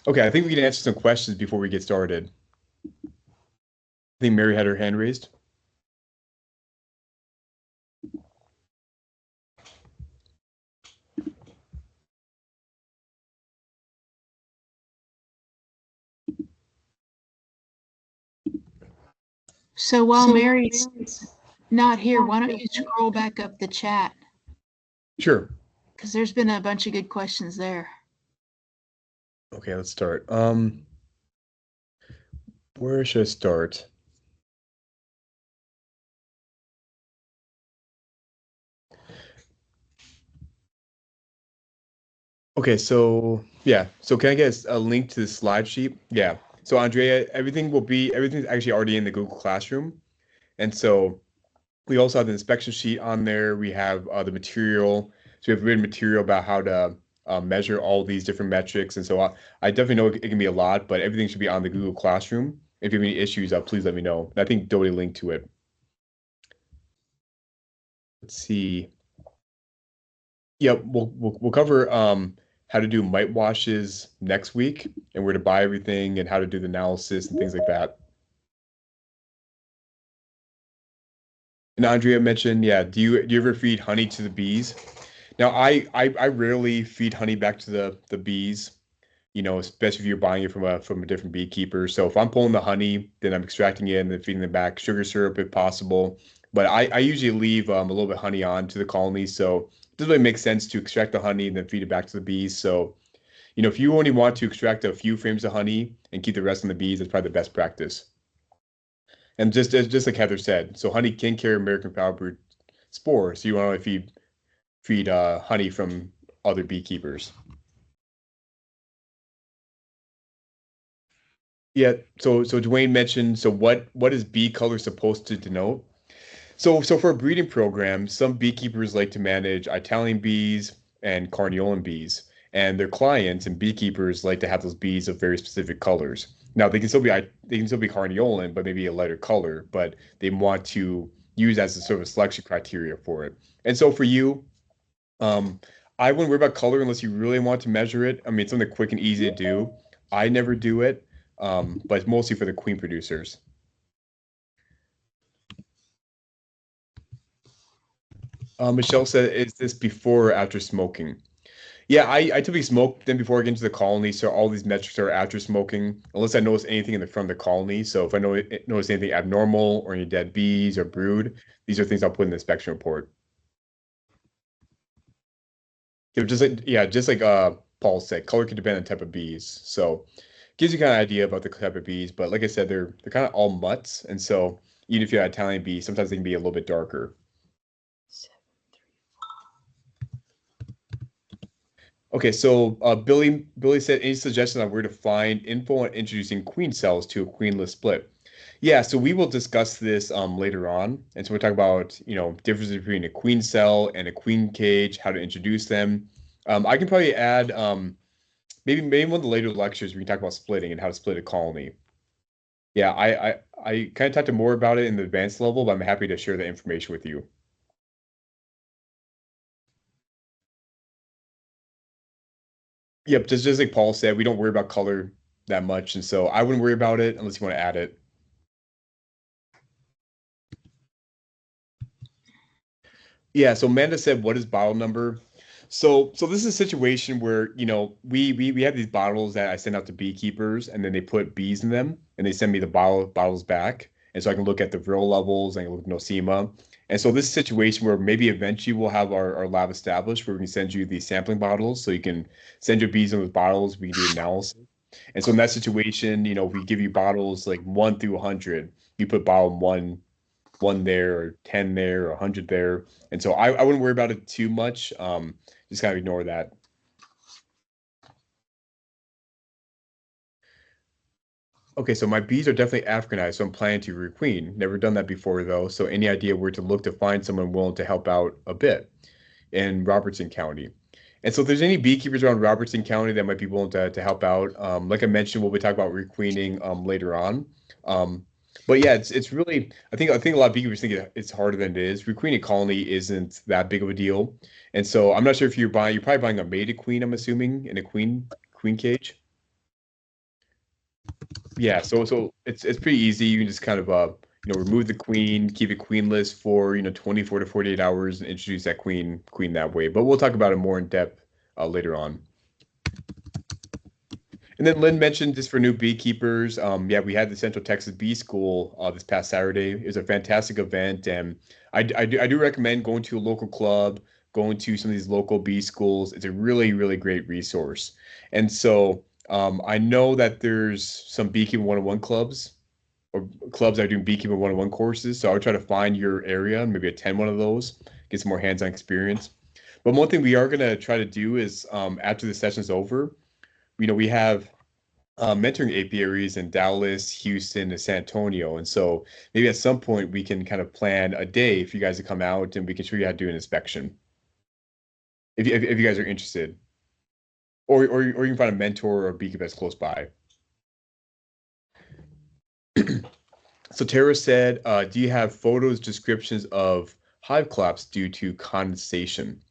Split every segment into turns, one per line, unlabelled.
Okay, I think we can answer some questions before we get started. I think Mary had her hand raised.
So while Mary's not here, why don't you scroll back up the chat?
Sure.
Because there's been a bunch of good questions there.
Okay, let's start. Where should I start? Okay, so yeah. So can I get a link to the slide sheet? Yeah. So Andrea, everything's actually already in the Google Classroom. And so we also have the inspection sheet on there. We have the material. So we have written material about how to measure all these different metrics. And so I definitely know it can be a lot, but everything should be on the Google Classroom. If you have any issues, please let me know. I think Doty linked to it. Let's see. Yeah, we'll cover how to do mite washes next week and where to buy everything and how to do the analysis and things like that. And Andrea mentioned, yeah, do you ever feed honey to the bees? Now I rarely feed honey back to the bees, especially if you're buying it from a different beekeeper. So if I'm pulling the honey, then I'm extracting it and then feeding them back sugar syrup if possible. But I usually leave a little bit of honey on to the colony. So it doesn't really make sense to extract the honey and then feed it back to the bees. So, if you only want to extract a few frames of honey and keep the rest on the bees, that's probably the best practice. And just like Heather said, so honey can carry American foulbrood spores. So you want to feed honey from other beekeepers. Yeah, so Dwayne mentioned, so what is bee color supposed to denote? So for a breeding program, some beekeepers like to manage Italian bees and Carniolan bees, and their clients and beekeepers like to have those bees of very specific colors. Now they can still be Carniolan, but maybe a lighter color, but they want to use as a sort of selection criteria for it. And so for you, um, I wouldn't worry about color unless you really want to measure it. I mean, it's something quick and easy to do. I never do it, but it's mostly for the queen producers. Michelle said, "Is this before or after smoking?" Yeah, I typically smoke then before I get into the colony, so all these metrics are after smoking, unless I notice anything in the front of the colony. So if I notice anything abnormal or any dead bees or brood, these are things I'll put in the inspection report. Just like Paul said, color can depend on the type of bees. So gives you kind of idea about the type of bees. But like I said, they're kind of all mutts, and so even if you have Italian bees, sometimes they can be a little bit darker. Okay, so Billy said any suggestions on where to find info on introducing queen cells to a queenless split? Yeah, so we will discuss this later on, and so we're talking about differences between a queen cell and a queen cage, how to introduce them. I can probably add maybe one of the later lectures we can talk about splitting and how to split a colony. Yeah, I kind of talked to more about it in the advanced level, but I'm happy to share the information with you. Yep, just like Paul said, we don't worry about color that much, and so I wouldn't worry about it unless you want to add it. Yeah, so Amanda said, "What is bottle number?" So this is a situation where, we have these bottles that I send out to beekeepers and then they put bees in them and they send me the bottles back. And so I can look at the viral levels, I can look at nosema. And so this situation where maybe eventually we'll have our lab established where we can send you these sampling bottles so you can send your bees in those bottles, we can do analysis. And so in that situation, if we give you bottles like 1 through 100, you put bottle one there or 10 there or 100 there. And so I wouldn't worry about it too much. Just kind of ignore that. Okay, so my bees are definitely Africanized, so I'm planning to requeen. Never done that before though. So any idea where to look to find someone willing to help out a bit in Robertson County? And so if there's any beekeepers around Robertson County that might be willing to help out, like I mentioned, we'll be talking about requeening later on. Um, but yeah, it's really I think a lot of beekeepers think it's harder than it is. Requeening a colony isn't that big of a deal, and so I'm not sure if you're probably buying a mated queen. I'm assuming in a queen cage. Yeah, so it's pretty easy. You can just kind of remove the queen, keep it queenless for 24 to 48 hours, and introduce that queen that way. But we'll talk about it more in depth later on. And then Lynn mentioned just for new beekeepers. Yeah, we had the Central Texas Bee School this past Saturday. It was a fantastic event, and I do recommend going to a local club, going to some of these local bee schools. It's a really, really great resource. And so I know that there's some beekeeping 101 clubs or clubs that are doing beekeeping 101 courses. So I would try to find your area and maybe attend one of those, get some more hands-on experience. But one thing we are going to try to do is after the session's over, we have mentoring apiaries in Dallas, Houston, and San Antonio. And so maybe at some point we can kind of plan a day for you guys to come out and we can show you how to do an inspection if you guys are interested. Or you can find a mentor or a beekeeper that's close by. So Tara said, do you have photos, descriptions of hive collapse due to condensation?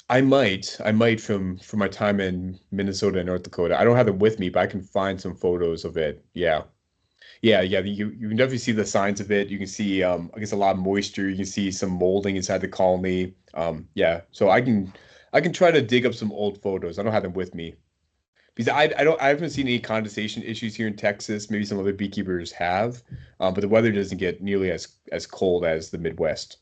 I might from my time in Minnesota and North Dakota. I don't have them with me, but I can find some photos of it. Yeah. Yeah. You can definitely see the signs of it. You can see, I guess a lot of moisture. You can see some molding inside the colony. Yeah. So I can try to dig up some old photos. I don't have them with me because I haven't seen any condensation issues here in Texas. Maybe some other beekeepers have, but the weather doesn't get nearly as cold as the Midwest.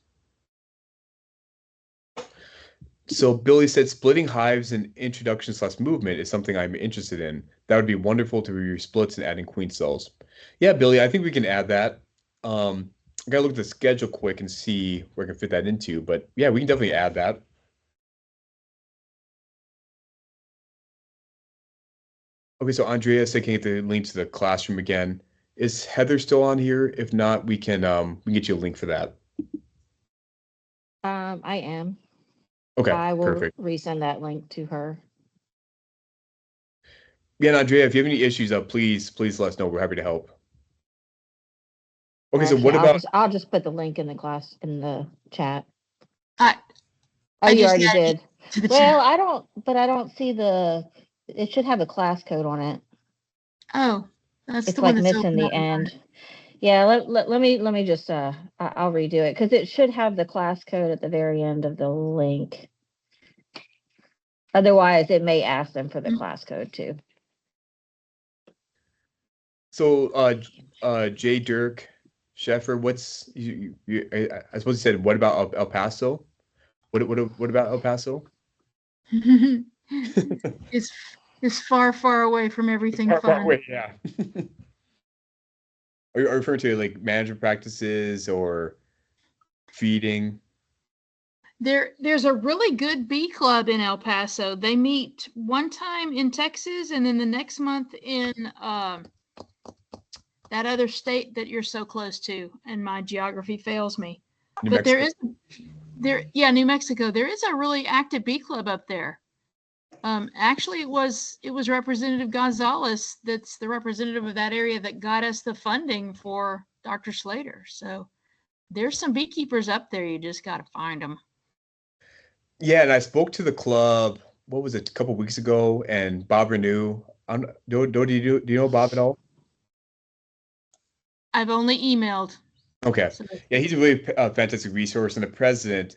So Billy said splitting hives and introduction slash movement is something I'm interested in. That would be wonderful to review splits and adding queen cells. Yeah, Billy, I think we can add that. I gotta look at the schedule quick and see where I can fit that into. But yeah, we can definitely add that. Okay, so Andrea said can get the link to the classroom again. Is Heather still on here? If not, we can get you a link for that.
I am.
Okay,
I will
perfect.
resend that link to her.
Yeah, and Andrea, if you have any issues, please let us know. We're happy to help.
Or
Okay, so
actually,
what about
I'll just put the link in the class in the chat.
I
Oh,
I
you
just
already
added it
did.
to the
Well,
chat.
I don't, but I don't see the. It should have a class code on it.
Oh, that's
It's
the one
like
that's
missing
open on
the end. Yeah, let me just I'll redo it because it should have the class code at the very end of the link. Otherwise, it may ask them for the
mine.
class code too.
so Jay Dirk Sheffer, what's I suppose you said what about El Paso? What about El Paso?
it's it's far, far away from everything
Far
fun.
away, yeah. Are you referring to like management practices or feeding?
There's a really good bee club in El Paso. They meet one time in Texas and then the next month in that other state that you're so close to, and my geography fails me.
New
But
Mexico?
yeah, New Mexico. There is a really active bee club up there. Actually, it was Representative Gonzalez that's the representative of that area that got us the funding for Dr. Slater. So there's some beekeepers up there. You just got to find them.
Yeah, and I spoke to the club, what was it, a couple weeks ago, and Bob Renew. Do you know Bob at all?
I've only emailed.
Okay.
So
Yeah, he's a really fantastic resource. And the president,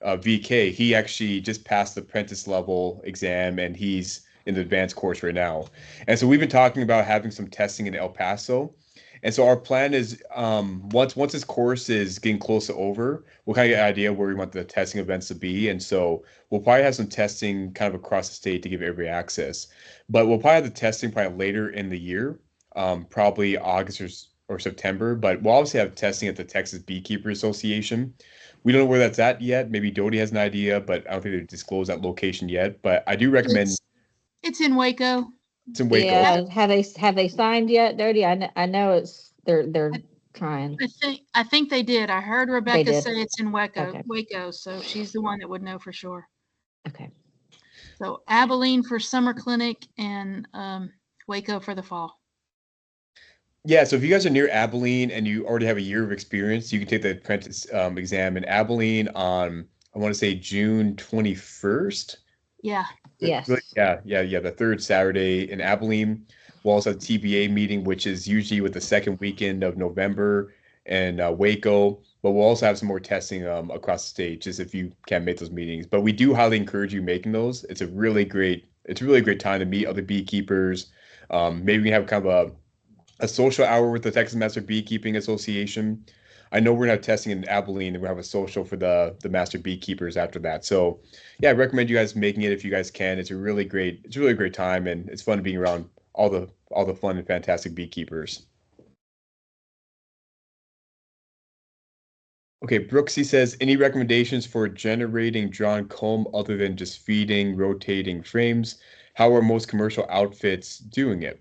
VK, he actually just passed the apprentice level exam and he's in the advanced course right now. And so we've been talking about having some testing in El Paso. And so our plan is once this course is getting close to over, we'll kind of get an idea where we want the testing events to be. And so we'll probably have some testing kind of across the state to give everybody access. But we'll probably have the testing probably later in the year, probably August or September. But we'll obviously have testing at the Texas Beekeeper Association. We don't know where that's at yet. Maybe Doty has an idea, but I don't think they've disclosed that location yet. But I do recommend
it's it's in Waco.
it's in Waco. Okay.
Yeah, have they signed yet, Dirty? I know it's they're
I,
trying.
I think they did. I heard
They
Rebecca
did.
say it's in Waco,
Okay.
Waco. So she's the one that would know for sure.
Okay.
So Abilene for summer clinic and Waco for the fall.
Yeah, so if you guys are near Abilene and you already have a year of experience, you can take the apprentice exam in Abilene on, I want to say June 21st.
Yeah.
Really,
Yes.
yeah. The third Saturday in Abilene. We'll also have TBA meeting, which is usually with the second weekend of November and Waco. But we'll also have some more testing across the state, just if you can't make those meetings. But we do highly encourage you making those. It's a really great time to meet other beekeepers. Maybe we can have kind of a social hour with the Texas Master Beekeeping Association. I know we're gonna have testing in Abilene, and we'll have a social for the master beekeepers after that. So, yeah, I recommend you guys making it if you guys can. It's a really great time, and it's fun being around all the fun and fantastic beekeepers. Okay, Brooksy says, any recommendations for generating drawn comb other than just feeding, rotating frames? How are most commercial outfits doing it?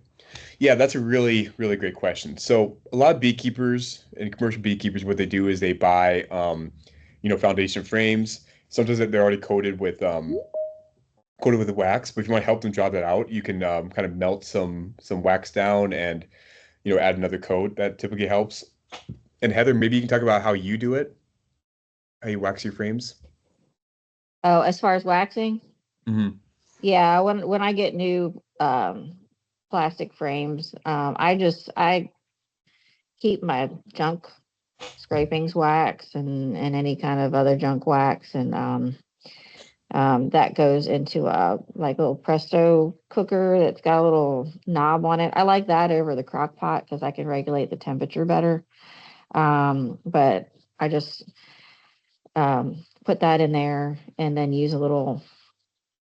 Yeah, that's a really great question. So a lot of beekeepers and commercial beekeepers, what they do is they buy, foundation frames. Sometimes they're already coated with wax. But if you want to help them draw that out, you can kind of melt some wax down and add another coat. That typically helps. And Heather, maybe you can talk about how you do it, how you wax your frames.
Oh, as far as waxing,
Hmm.
yeah, when I get new plastic frames, I keep my junk scrapings wax and any kind of other junk wax and that goes into a like little presto cooker that's got a little knob on it. I like that over the crock pot because I can regulate the temperature better. But I just put that in there and then use a little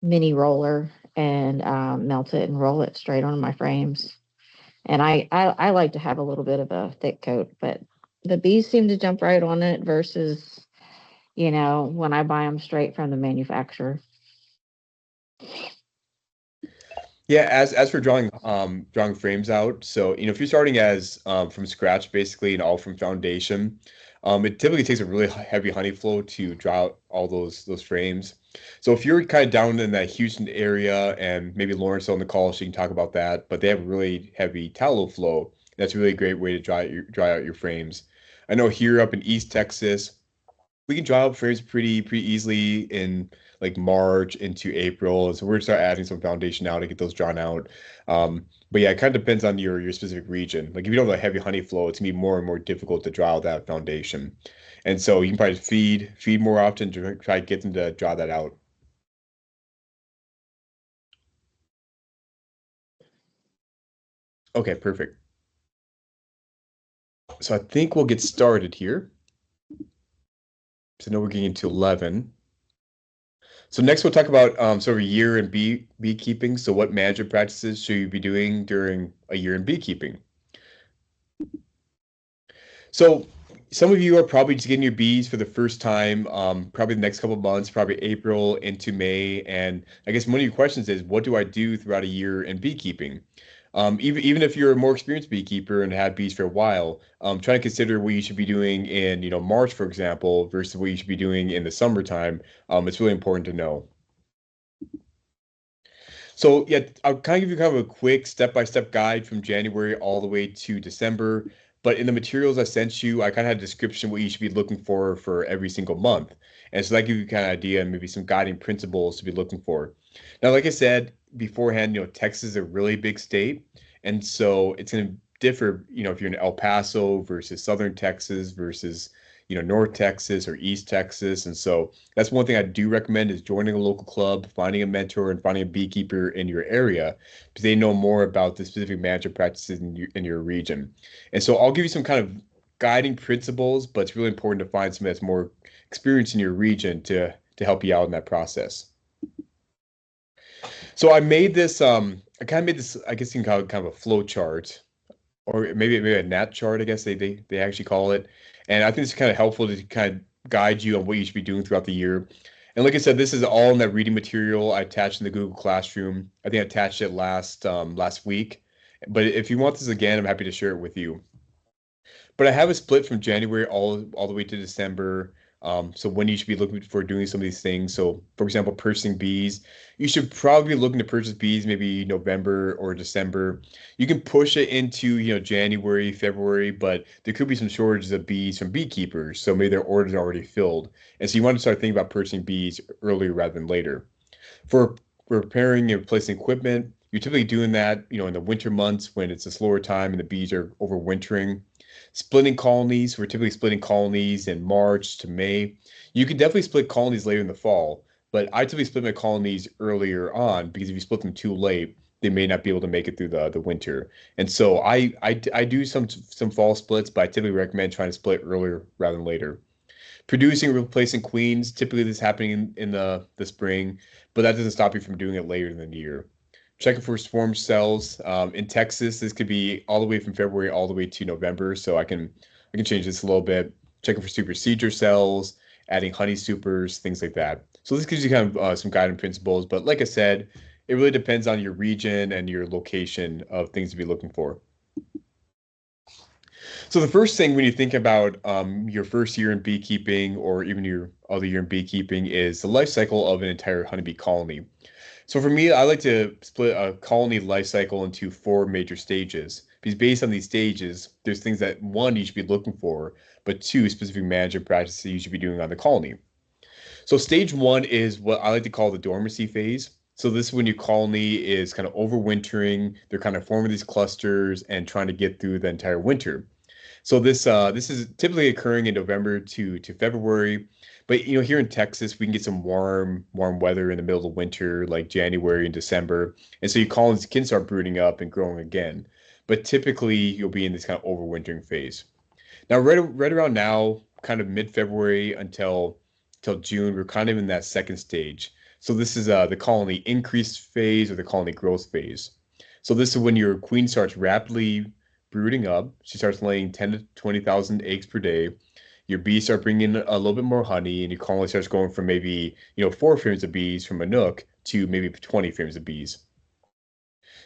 mini roller and melt it and roll it straight onto my frames. And I like to have a little bit of a thick coat, but the bees seem to jump right on it versus, when I buy them straight from the manufacturer.
Yeah, as for drawing frames out, so if you're starting as from scratch basically and all from foundation, it typically takes a really heavy honey flow to draw out all those frames. So if you're kind of down in that Houston area and maybe Lawrence on the call, she can talk about that. But they have a really heavy tallow flow. That's a really great way to dry out your frames. I know here up in East Texas we can draw up frames pretty easily in like March into April. So we're gonna start adding some foundation now to get those drawn out. But yeah, it kind of depends on your specific region. Like if you don't have a heavy honey flow, it's gonna be more and more difficult to draw out that foundation. And so you can probably feed more often to try to get them to draw that out. Okay, perfect. So I think we'll get started here. So now we're getting into 11. So next we'll talk about sort of a year in beekeeping. So what management practices should you be doing during a year in beekeeping? So some of you are probably just getting your bees for the first time, probably the next couple of months, probably April into May. And I guess one of your questions is, what do I do throughout a year in beekeeping? Even if you're a more experienced beekeeper and had bees for a while, try to consider what you should be doing in, March, for example, versus what you should be doing in the summertime. It's really important to know. So yeah, I'll kind of give you kind of a quick step-by-step guide from January all the way to December. But in the materials I sent you, I kind of had a description of what you should be looking for every single month. And so that gives you kind of idea and maybe some guiding principles to be looking for. Now, like I said beforehand, Texas is a really big state. And so it's going to differ, if you're in El Paso versus Southern Texas versus, North Texas or East Texas. And so that's one thing I do recommend is joining a local club, finding a mentor, and finding a beekeeper in your area because they know more about the specific management practices in your region. And so I'll give you some kind of guiding principles, but it's really important to find somebody that's more experienced in your region to help you out in that process. So I kind of made this, I guess you can call it kind of a flow chart or maybe a nat chart, I guess they actually call it. And I think it's kind of helpful to kind of guide you on what you should be doing throughout the year. And like I said, this is all in that reading material I attached in the Google Classroom. I think I attached it last week. But if you want this again, I'm happy to share it with you. But I have a split from January all the way to December. So when you should be looking for doing some of these things. So for example, purchasing bees, you should probably be looking to purchase bees maybe November or December. You can push it into, January, February, but there could be some shortages of bees from beekeepers. So maybe their orders are already filled. And so you want to start thinking about purchasing bees earlier rather than later. For repairing and replacing equipment, you're typically doing that, in the winter months when it's a slower time and the bees are overwintering. Splitting colonies, we're typically splitting colonies in March to May. You can definitely split colonies later in the fall, but I typically split my colonies earlier on because if you split them too late, they may not be able to make it through the winter. And so I do some fall splits, but I typically recommend trying to split earlier rather than later. Producing, replacing queens, typically this is happening in the spring, but that doesn't stop you from doing it later in the year. Checking for swarm cells. In Texas, this could be all the way from February all the way to November, so I can change this a little bit. Checking for supersedure cells, adding honey supers, things like that. So this gives you kind of some guiding principles, but like I said, it really depends on your region and your location of things to be looking for. So the first thing when you think about your first year in beekeeping or even your other year in beekeeping is the life cycle of an entire honeybee colony. So for me, I like to split a colony life cycle into four major stages because based on these stages, there's things that one you should be looking for, but two specific management practices you should be doing on the colony. So stage one is what I like to call the dormancy phase. So this is when your colony is kind of overwintering. They're kind of forming these clusters and trying to get through the entire winter. So this is typically occurring in November to February, but here in Texas we can get some warm weather in the middle of winter, like January and December, and so your colonies can start brooding up and growing again. But typically you'll be in this kind of overwintering phase. Now, right around now, kind of mid-February until June, we're kind of in that second stage. So this is the colony increase phase or the colony growth phase. So this is when your queen starts rapidly brooding up. She starts laying 10 to 20,000 eggs per day. Your bees start bringing a little bit more honey, and your colony starts going from maybe, 4 frames of bees from a nook to maybe 20 frames of bees.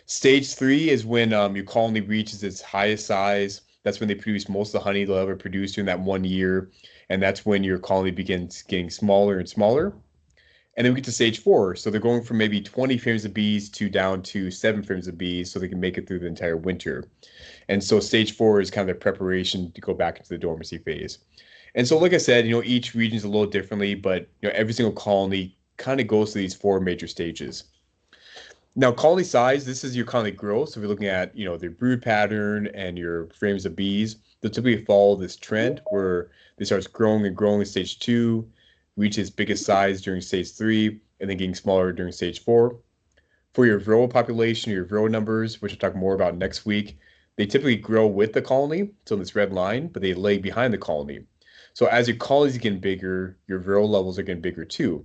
Stage three is when your colony reaches its highest size. That's when they produce most of the honey they'll ever produce during that 1 year. And that's when your colony begins getting smaller and smaller. And then we get to stage four. So they're going from maybe 20 frames of bees to down to 7 frames of bees so they can make it through the entire winter. And so stage four is kind of the preparation to go back into the dormancy phase. And so, like I said, each region is a little differently, but every single colony kind of goes through these four major stages. Now, colony size, this is your colony growth. So if you're looking at, their brood pattern and your frames of bees, they'll typically follow this trend where they starts growing and growing in stage two, reaches biggest size during stage three, and then getting smaller during stage four. For your varroa population, your varroa numbers, which I'll talk more about next week, they typically grow with the colony, so this red line, but they lay behind the colony. So as your colonies get bigger, your varroa levels are getting bigger too.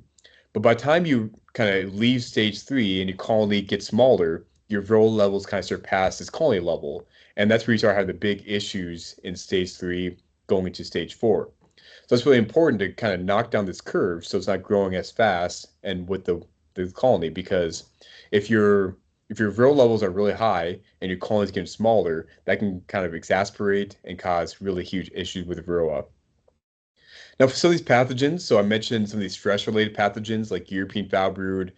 But by the time you kind of leave stage three and your colony gets smaller, your varroa levels kind of surpass this colony level. And that's where you start having the big issues in stage three going into stage four. So it's really important to kind of knock down this curve so it's not growing as fast and with the colony because if your varroa levels are really high and your colony is getting smaller, that can kind of exasperate and cause really huge issues with varroa. Now, for some of these pathogens, so I mentioned some of these stress-related pathogens like European foul brood,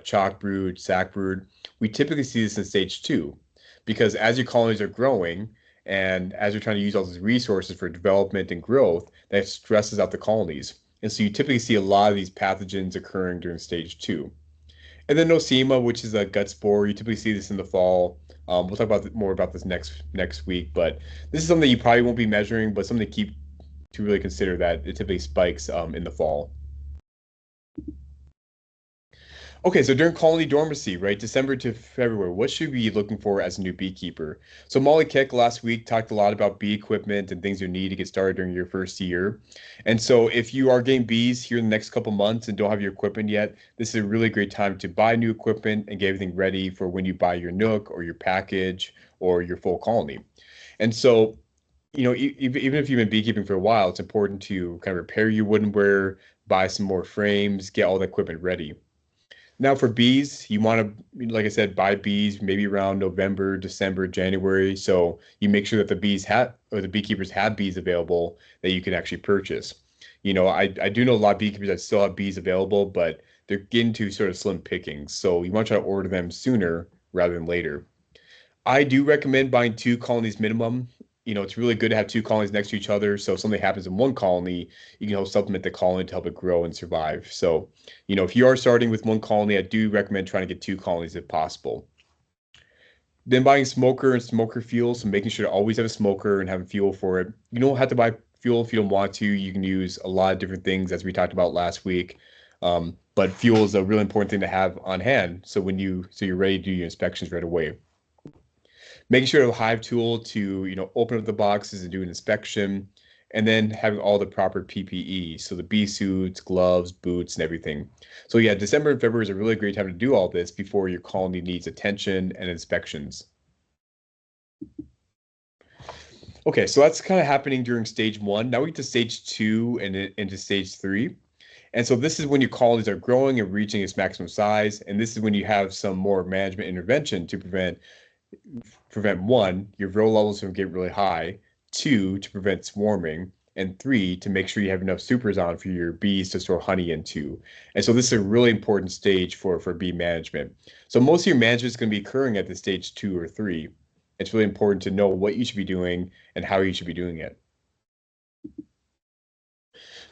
chalk brood, sac brood. We typically see this in stage two because as your colonies are growing and as you're trying to use all these resources for development and growth, that stresses out the colonies. And so you typically see a lot of these pathogens occurring during stage two. And then nosema, which is a gut spore, you typically see this in the fall. We'll talk about more about this next week, but this is something you probably won't be measuring, but something to keep to really consider that it typically spikes in the fall. Okay, so during colony dormancy, right, December to February, what should we be looking for as a new beekeeper? So Molly Keck last week talked a lot about bee equipment and things you need to get started during your first year. And so if you are getting bees here in the next couple months and don't have your equipment yet, this is a really great time to buy new equipment and get everything ready for when you buy your nook or your package or your full colony. And so even if you've been beekeeping for a while, it's important to kind of repair your woodenware, buy some more frames, get all the equipment ready. Now for bees, you want to, like I said, buy bees maybe around November, December, January. So you make sure that the bees have or the beekeepers have bees available that you can actually purchase. I do know a lot of beekeepers that still have bees available, but they're getting to sort of slim pickings. So you want to try to order them sooner rather than later. I do recommend buying two colonies minimum it's really good to have two colonies next to each other. So if something happens in one colony, you can help supplement the colony to help it grow and survive. So, if you are starting with one colony, I do recommend trying to get two colonies if possible. Then buying smoker and smoker fuel, so making sure to always have a smoker and having fuel for it. You don't have to buy fuel if you don't want to. You can use a lot of different things as we talked about last week. But fuel is a really important thing to have on hand. So you're ready to do your inspections right away. Making sure to have a hive tool to, open up the boxes and do an inspection, and then having all the proper PPE. So the bee suits, gloves, boots, and everything. So yeah, December and February is a really great time to do all this before your colony needs attention and inspections. Okay, so that's kind of happening during stage 1. Now we get to stage 2 and into stage 3. And so this is when your colonies are growing and reaching its maximum size. And this is when you have some more management intervention to prevent one, your row levels from getting really high, two, to prevent swarming, and three, to make sure you have enough supers on for your bees to store honey into. And so this is a really important stage for bee management. So most of your management is going to be occurring at the stage 2 or 3. It's really important to know what you should be doing and how you should be doing it.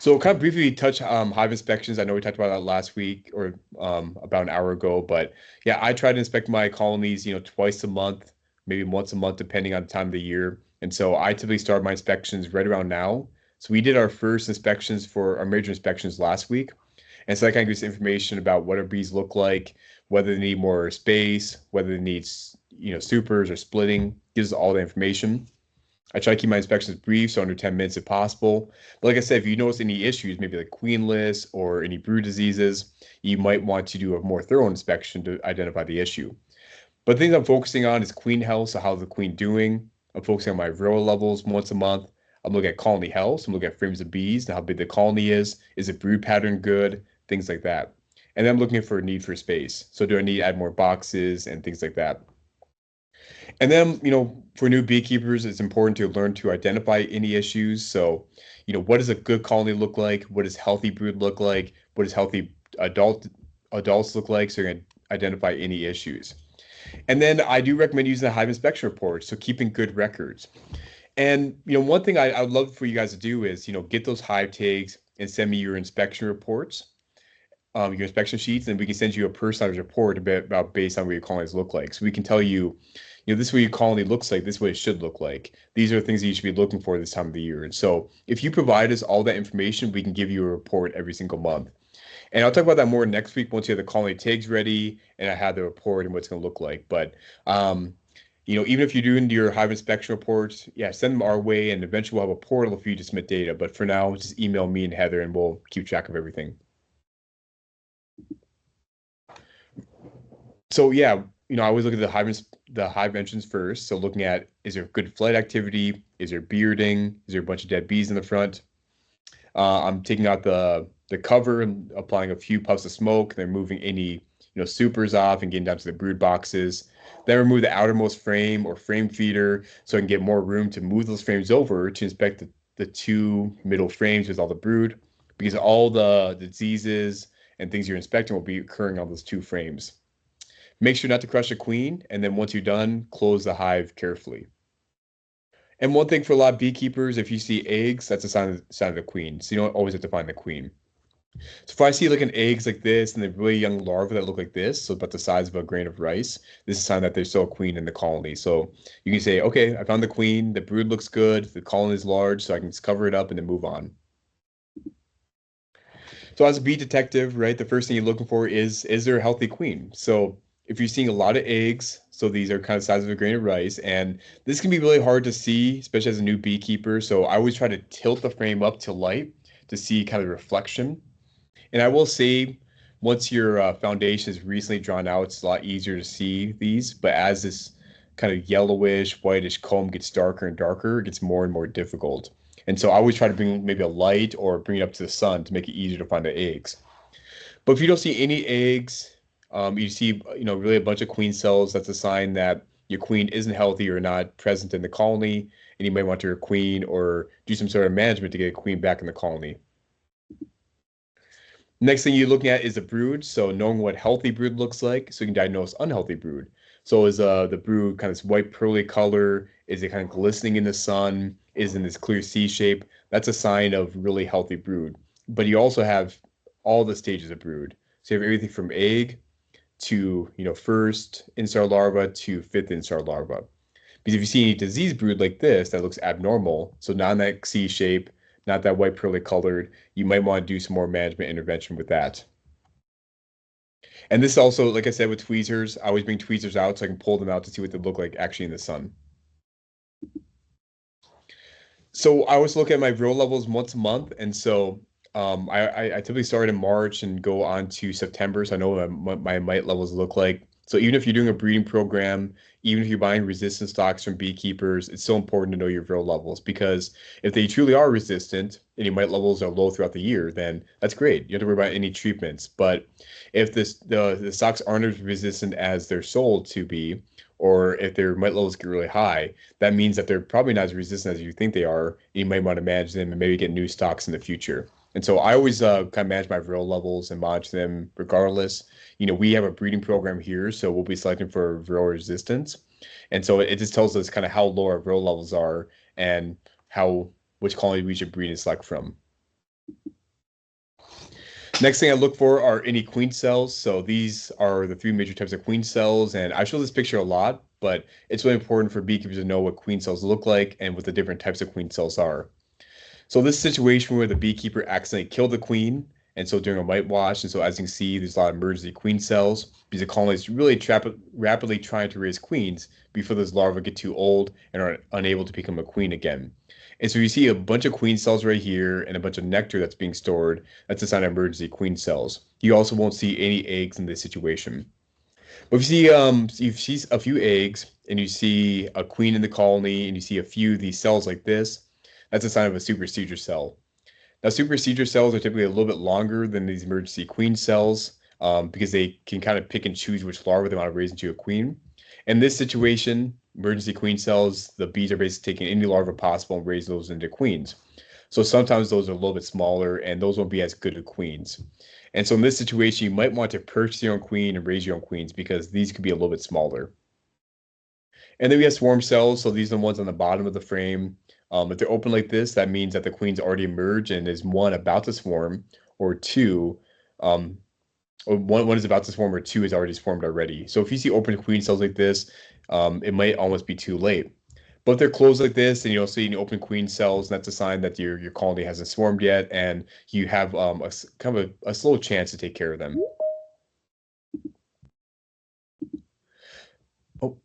So kind of briefly touch hive inspections. I know we talked about that last week or about an hour ago, but yeah, I try to inspect my colonies, twice a month, maybe once a month, depending on the time of the year. And so I typically start my inspections right around now. So we did our first inspections for our major inspections last week. And so that kind of gives information about what our bees look like, whether they need more space, whether they need, supers or splitting, gives us all the information. I try to keep my inspections brief, so under 10 minutes if possible. But like I said, if you notice any issues, maybe like queenless or any brood diseases, you might want to do a more thorough inspection to identify the issue. But the things I'm focusing on is queen health, so how's the queen doing? I'm focusing on my varroa levels once a month. I'm looking at colony health, so I'm looking at frames of bees and how big the colony is. Is the brood pattern good? Things like that. And then I'm looking for a need for space. So do I need to add more boxes and things like that? And then, for new beekeepers, it's important to learn to identify any issues. So, what does a good colony look like? What does healthy brood look like? What does healthy adults look like? So you're going to identify any issues. And then I do recommend using the hive inspection report. So keeping good records. And, one thing I would love for you guys to do is, get those hive tags and send me your inspection reports, your inspection sheets, and we can send you a personalized report about based on what your colonies look like. So we can tell you, this is what your colony looks like, this is what it should look like. These are the things that you should be looking for this time of the year. And so if you provide us all that information, we can give you a report every single month. And I'll talk about that more next week once you have the colony tags ready and I have the report and what it's going to look like. But, even if you're doing your hive inspection reports, yeah, send them our way and eventually we'll have a portal for you to submit data. But for now, just email me and Heather and we'll keep track of everything. So yeah, I always look at the hive entrance first. So looking at, is there good flight activity? Is there bearding? Is there a bunch of dead bees in the front? I'm taking out the cover and applying a few puffs of smoke. Then moving any supers off and getting down to the brood boxes. Then remove the outermost frame or frame feeder so I can get more room to move those frames over to inspect the two middle frames with all the brood, because all the diseases and things you're inspecting will be occurring on those two frames. Make sure not to crush a queen, and then once you're done, close the hive carefully. And one thing for a lot of beekeepers, if you see eggs, that's a sign of the queen. So you don't always have to find the queen. So if I see like an eggs like this and the really young larvae that look like this, so about the size of a grain of rice, this is a sign that there's still a queen in the colony. So you can say, okay, I found the queen, the brood looks good, the colony is large, so I can just cover it up and then move on. So as a bee detective, right, the first thing you're looking for is there a healthy queen? So if you're seeing a lot of eggs, so these are kind of size of a grain of rice, and this can be really hard to see, especially as a new beekeeper. So I always try to tilt the frame up to light to see kind of reflection. And I will say, once your foundation is recently drawn out, it's a lot easier to see these. But as this kind of yellowish, whitish comb gets darker and darker, it gets more and more difficult. And so I always try to bring maybe a light or bring it up to the sun to make it easier to find the eggs. But if you don't see any eggs, you see, really a bunch of queen cells, that's a sign that your queen isn't healthy or not present in the colony, and you might want to queen or do some sort of management to get a queen back in the colony. Next thing you're looking at is the brood. So knowing what healthy brood looks like, so you can diagnose unhealthy brood. So is the brood kind of this white pearly color? Is it kind of glistening in the sun? Is in this clear C shape? That's a sign of really healthy brood. But you also have all the stages of brood. So you have everything from egg to, first instar larva to fifth instar larva. Because if you see any disease brood like this that looks abnormal, so not in that C shape, not that white pearly colored, you might want to do some more management intervention with that. And this also, like I said, with tweezers, I always bring tweezers out so I can pull them out to see what they look like actually in the sun. So I always look at my real levels once a month, and so I typically start in March and go on to September, so I know what my mite levels look like. So even if you're doing a breeding program, even if you're buying resistant stocks from beekeepers, it's so important to know your real levels because if they truly are resistant and your mite levels are low throughout the year, then that's great. You don't have to worry about any treatments. But if the stocks aren't as resistant as they're sold to be, or if their mite levels get really high, that means that they're probably not as resistant as you think they are. You might want to manage them and maybe get new stocks in the future. And so I always kind of manage my viral levels and monitor them regardless. We have a breeding program here, so we'll be selecting for viral resistance. And so it just tells us kind of how low our viral levels are and which colony we should breed and select from. Next thing I look for are any queen cells. So these are the three major types of queen cells, and I show this picture a lot, but it's really important for beekeepers to know what queen cells look like and what the different types of queen cells are. So this situation where the beekeeper accidentally killed the queen, and so during a mite wash, and so as you can see, there's a lot of emergency queen cells because the colony is really rapidly trying to raise queens before those larvae get too old and are unable to become a queen again. And so you see a bunch of queen cells right here and a bunch of nectar that's being stored. That's a sign of emergency queen cells. You also won't see any eggs in this situation. But if you see a few eggs and you see a queen in the colony and you see a few of these cells like this, that's a sign of a supersedure cell. Now, supersedure cells are typically a little bit longer than these emergency queen cells because they can kind of pick and choose which larva they want to raise into a queen. In this situation, emergency queen cells, the bees are basically taking any larva possible and raise those into queens. So sometimes those are a little bit smaller and those won't be as good as queens. And so in this situation, you might want to purchase your own queen and raise your own queens because these could be a little bit smaller. And then we have swarm cells. So these are the ones on the bottom of the frame. If they're open like this, that means that the queen's already emerged and is one about to swarm, or two, or one is about to swarm, or two is already swarmed already. So if you see open queen cells like this, it might almost be too late. But if they're closed like this, and you don't see any open queen cells, that's a sign that your colony hasn't swarmed yet, and you have kind of a slow chance to take care of them. Oh,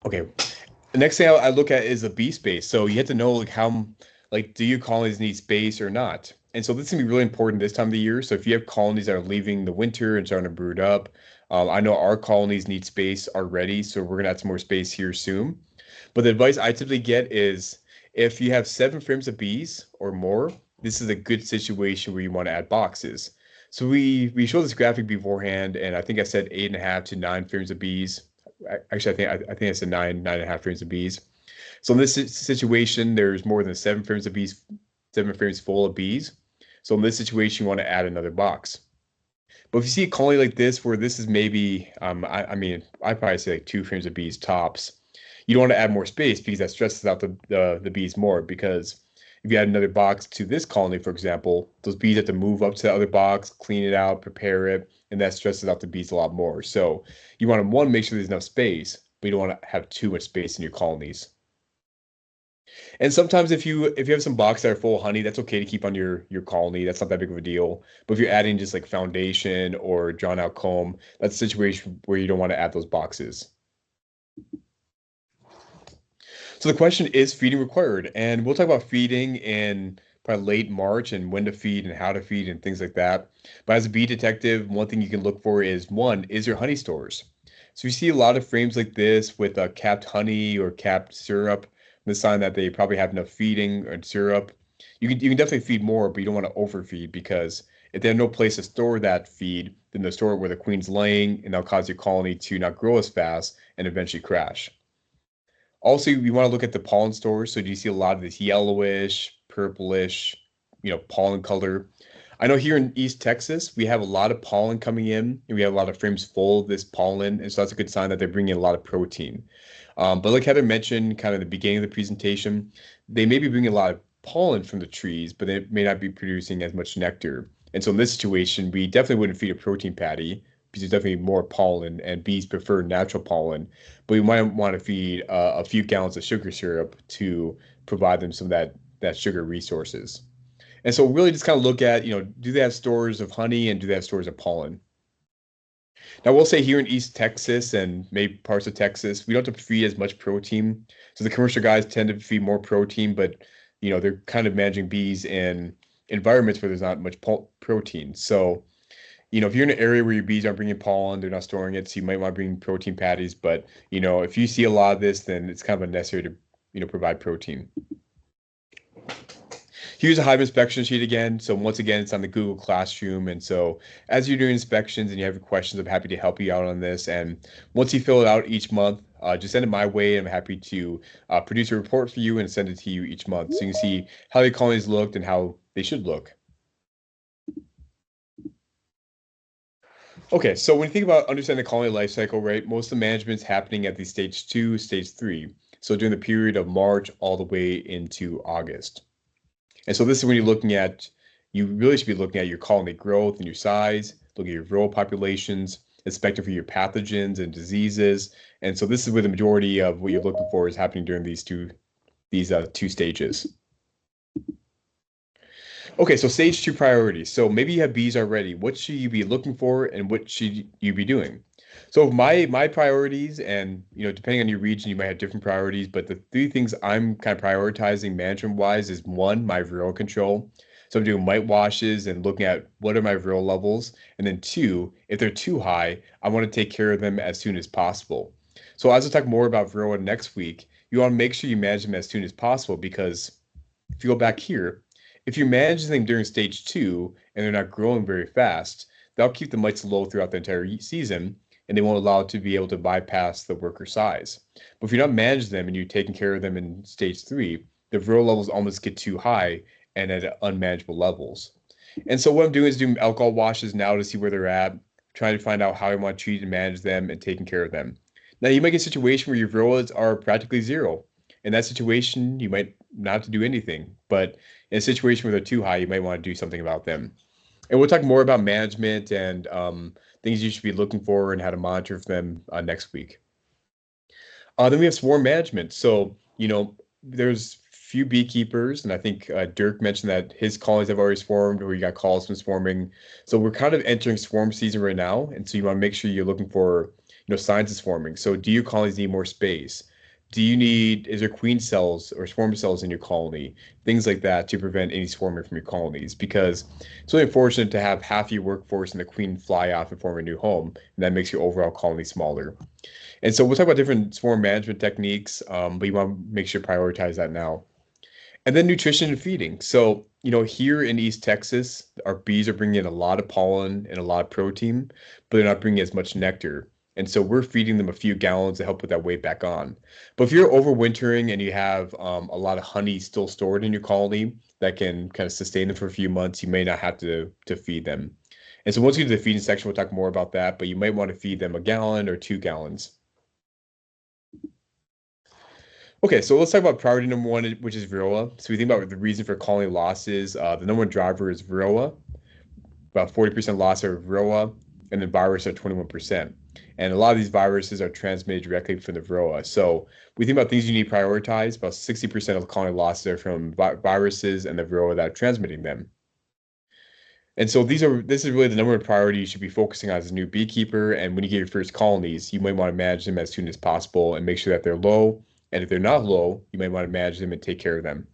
okay. The next thing I look at is the bee space. So you have to know do your colonies need space or not? And so this is gonna be really important this time of the year. So if you have colonies that are leaving the winter and starting to brood up, I know our colonies need space already, so we're gonna add some more space here soon. But the advice I typically get is if you have 7 frames of bees or more, this is a good situation where you want to add boxes. So we showed this graphic beforehand, and I think I said 8.5 to 9 frames of bees. Actually, I think I said 9.5 frames of bees. So in this situation, there's more than 7 frames of bees, 7 frames full of bees. So in this situation, you want to add another box. But if you see a colony like this, where this is maybe, I mean, I'd probably say like 2 frames of bees tops. You don't want to add more space because that stresses out the bees more. Because if you add another box to this colony, for example, those bees have to move up to the other box, clean it out, prepare it, and that stresses out the bees a lot more. So you want to, one, make sure there's enough space, but you don't want to have too much space in your colonies. And sometimes if you have some boxes that are full of honey, that's okay to keep on your colony. That's not that big of a deal. But if you're adding just like foundation or drawn out comb, that's a situation where you don't want to add those boxes. So the question is feeding required, and we'll talk about feeding in probably late March and when to feed and how to feed and things like that. But as a bee detective, one thing you can look for is one, is your honey stores. So you see a lot of frames like this with capped honey or capped syrup, the sign that they probably have enough feeding and syrup. You can definitely feed more, but you don't want to overfeed because if they have no place to store that feed, then they'll store it where the queen's laying, and that'll cause your colony to not grow as fast and eventually crash. Also, you want to look at the pollen stores. So do you see a lot of this yellowish, purplish, pollen color? I know here in East Texas, we have a lot of pollen coming in, and we have a lot of frames full of this pollen, and so that's a good sign that they're bringing in a lot of protein. But like Heather mentioned, kind of the beginning of the presentation, they may be bringing a lot of pollen from the trees, but they may not be producing as much nectar. And so in this situation, we definitely wouldn't feed a protein patty because there's definitely more pollen, and bees prefer natural pollen. But we might want to feed a few gallons of sugar syrup to provide them some of that sugar resources. And so really just kind of look at, do they have stores of honey and do they have stores of pollen? Now, we'll say here in East Texas and maybe parts of Texas, we don't have to feed as much protein. So the commercial guys tend to feed more protein, but they're kind of managing bees in environments where there's not much protein. So, if you're in an area where your bees aren't bringing pollen, they're not storing it, so you might want to bring protein patties. But, if you see a lot of this, then it's kind of unnecessary to, provide protein. Here's a hive inspection sheet again. So once again, it's on the Google Classroom. And so as you're doing inspections and you have questions, I'm happy to help you out on this. And once you fill it out each month, just send it my way. I'm happy to produce a report for you and send it to you each month so you can see how the colonies looked and how they should look. Okay, so when you think about understanding the colony life cycle, right, most of the management's happening at the stage 2, stage 3. So during the period of March all the way into August. And so this is when you're looking at, you really should be looking at your colony growth and your size, looking at your varroa populations, inspecting for your pathogens and diseases. And so this is where the majority of what you're looking for is happening during these two stages. Okay, so stage 2 priorities. So maybe you have bees already. What should you be looking for and what should you be doing? So my priorities, and depending on your region, you might have different priorities, but the 3 things I'm kind of prioritizing management wise is 1, my varroa control. So I'm doing mite washes and looking at what are my varroa levels. And then 2, if they're too high, I want to take care of them as soon as possible. So as I talk more about varroa next week, you want to make sure you manage them as soon as possible, because if you go back here, if you manage them during stage 2 and they're not growing very fast, that'll keep the mites low throughout the entire season, and they won't allow it to be able to bypass the worker size. But if you're not managing them and you're taking care of them in stage 3, the varroa levels almost get too high and at unmanageable levels. And so what I'm doing is doing alcohol washes now to see where they're at, trying to find out how I want to treat and manage them and taking care of them. Now you might get a situation where your varroas are practically zero. In that situation, you might not have to do anything. But in a situation where they're too high, you might want to do something about them. And we'll talk more about management and things you should be looking for and how to monitor for them next week. Then we have swarm management. So, there's few beekeepers, and I think Dirk mentioned that his colonies have already swarmed, or you got calls from swarming. So we're kind of entering swarm season right now, and so you want to make sure you're looking for, signs of swarming. So do your colonies need more space? Is there queen cells or swarm cells in your colony? Things like that to prevent any swarming from your colonies, because it's really unfortunate to have half your workforce and the queen fly off and form a new home, and that makes your overall colony smaller. And so we'll talk about different swarm management techniques, but you want to make sure to prioritize that now. And then nutrition and feeding. So, here in East Texas, our bees are bringing in a lot of pollen and a lot of protein, but they're not bringing as much nectar. And so we're feeding them a few gallons to help put that weight back on. But if you're overwintering and you have a lot of honey still stored in your colony that can kind of sustain them for a few months, you may not have to feed them. And so once we get to the feeding section, we'll talk more about that, but you might want to feed them a gallon or 2 gallons. Okay, so let's talk about priority number 1, which is varroa. So we think about the reason for colony losses. The number 1 driver is varroa. About 40% loss are varroa, and then virus are 21%. And a lot of these viruses are transmitted directly from the varroa. So we think about things you need to prioritize. About 60% of the colony losses are from viruses and the varroa that are transmitting them. And so this is really the number 1 priority you should be focusing on as a new beekeeper. And when you get your first colonies, you might want to manage them as soon as possible and make sure that they're low. And if they're not low, you might want to manage them and take care of them.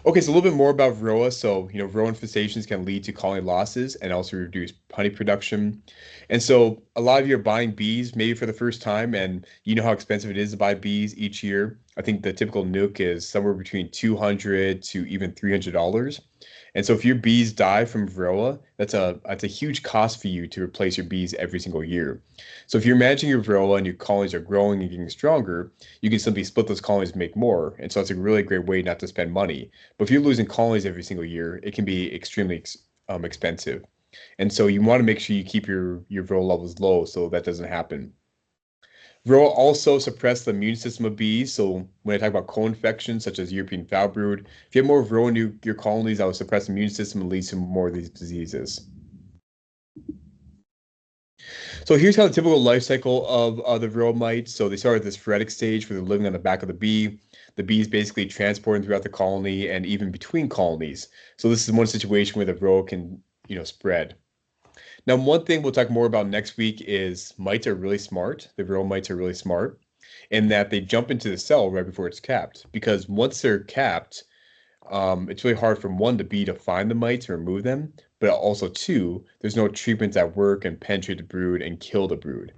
Okay, so a little bit more about varroa. So, varroa infestations can lead to colony losses and also reduce honey production. And so a lot of you are buying bees maybe for the first time, and you know how expensive it is to buy bees each year. I think the typical nuke is somewhere between 200 to even $300. And so if your bees die from varroa, that's a huge cost for you to replace your bees every single year. So if you're managing your varroa and your colonies are growing and getting stronger, you can simply split those colonies and make more. And so it's a really great way not to spend money. But if you're losing colonies every single year, it can be extremely expensive. And so you want to make sure you keep your varroa levels low so that doesn't happen. Varroa also suppress the immune system of bees. So when I talk about co-infections such as European foul brood, if you have more varroa in your colonies, that will suppress the immune system and leads to more of these diseases. So here's kind of the typical life cycle of the varroa mites. So they start at this phoretic stage where they're living on the back of the bee. The bee is basically transporting throughout the colony and even between colonies. So this is one situation where the varroa can, spread. Now, one thing we'll talk more about next week is mites are really smart. The varroa mites are really smart in that they jump into the cell right before it's capped. Because once they're capped, it's really hard from one, the bee to find the mites and remove them, but also two, there's no treatments that work and penetrate the brood and kill the brood.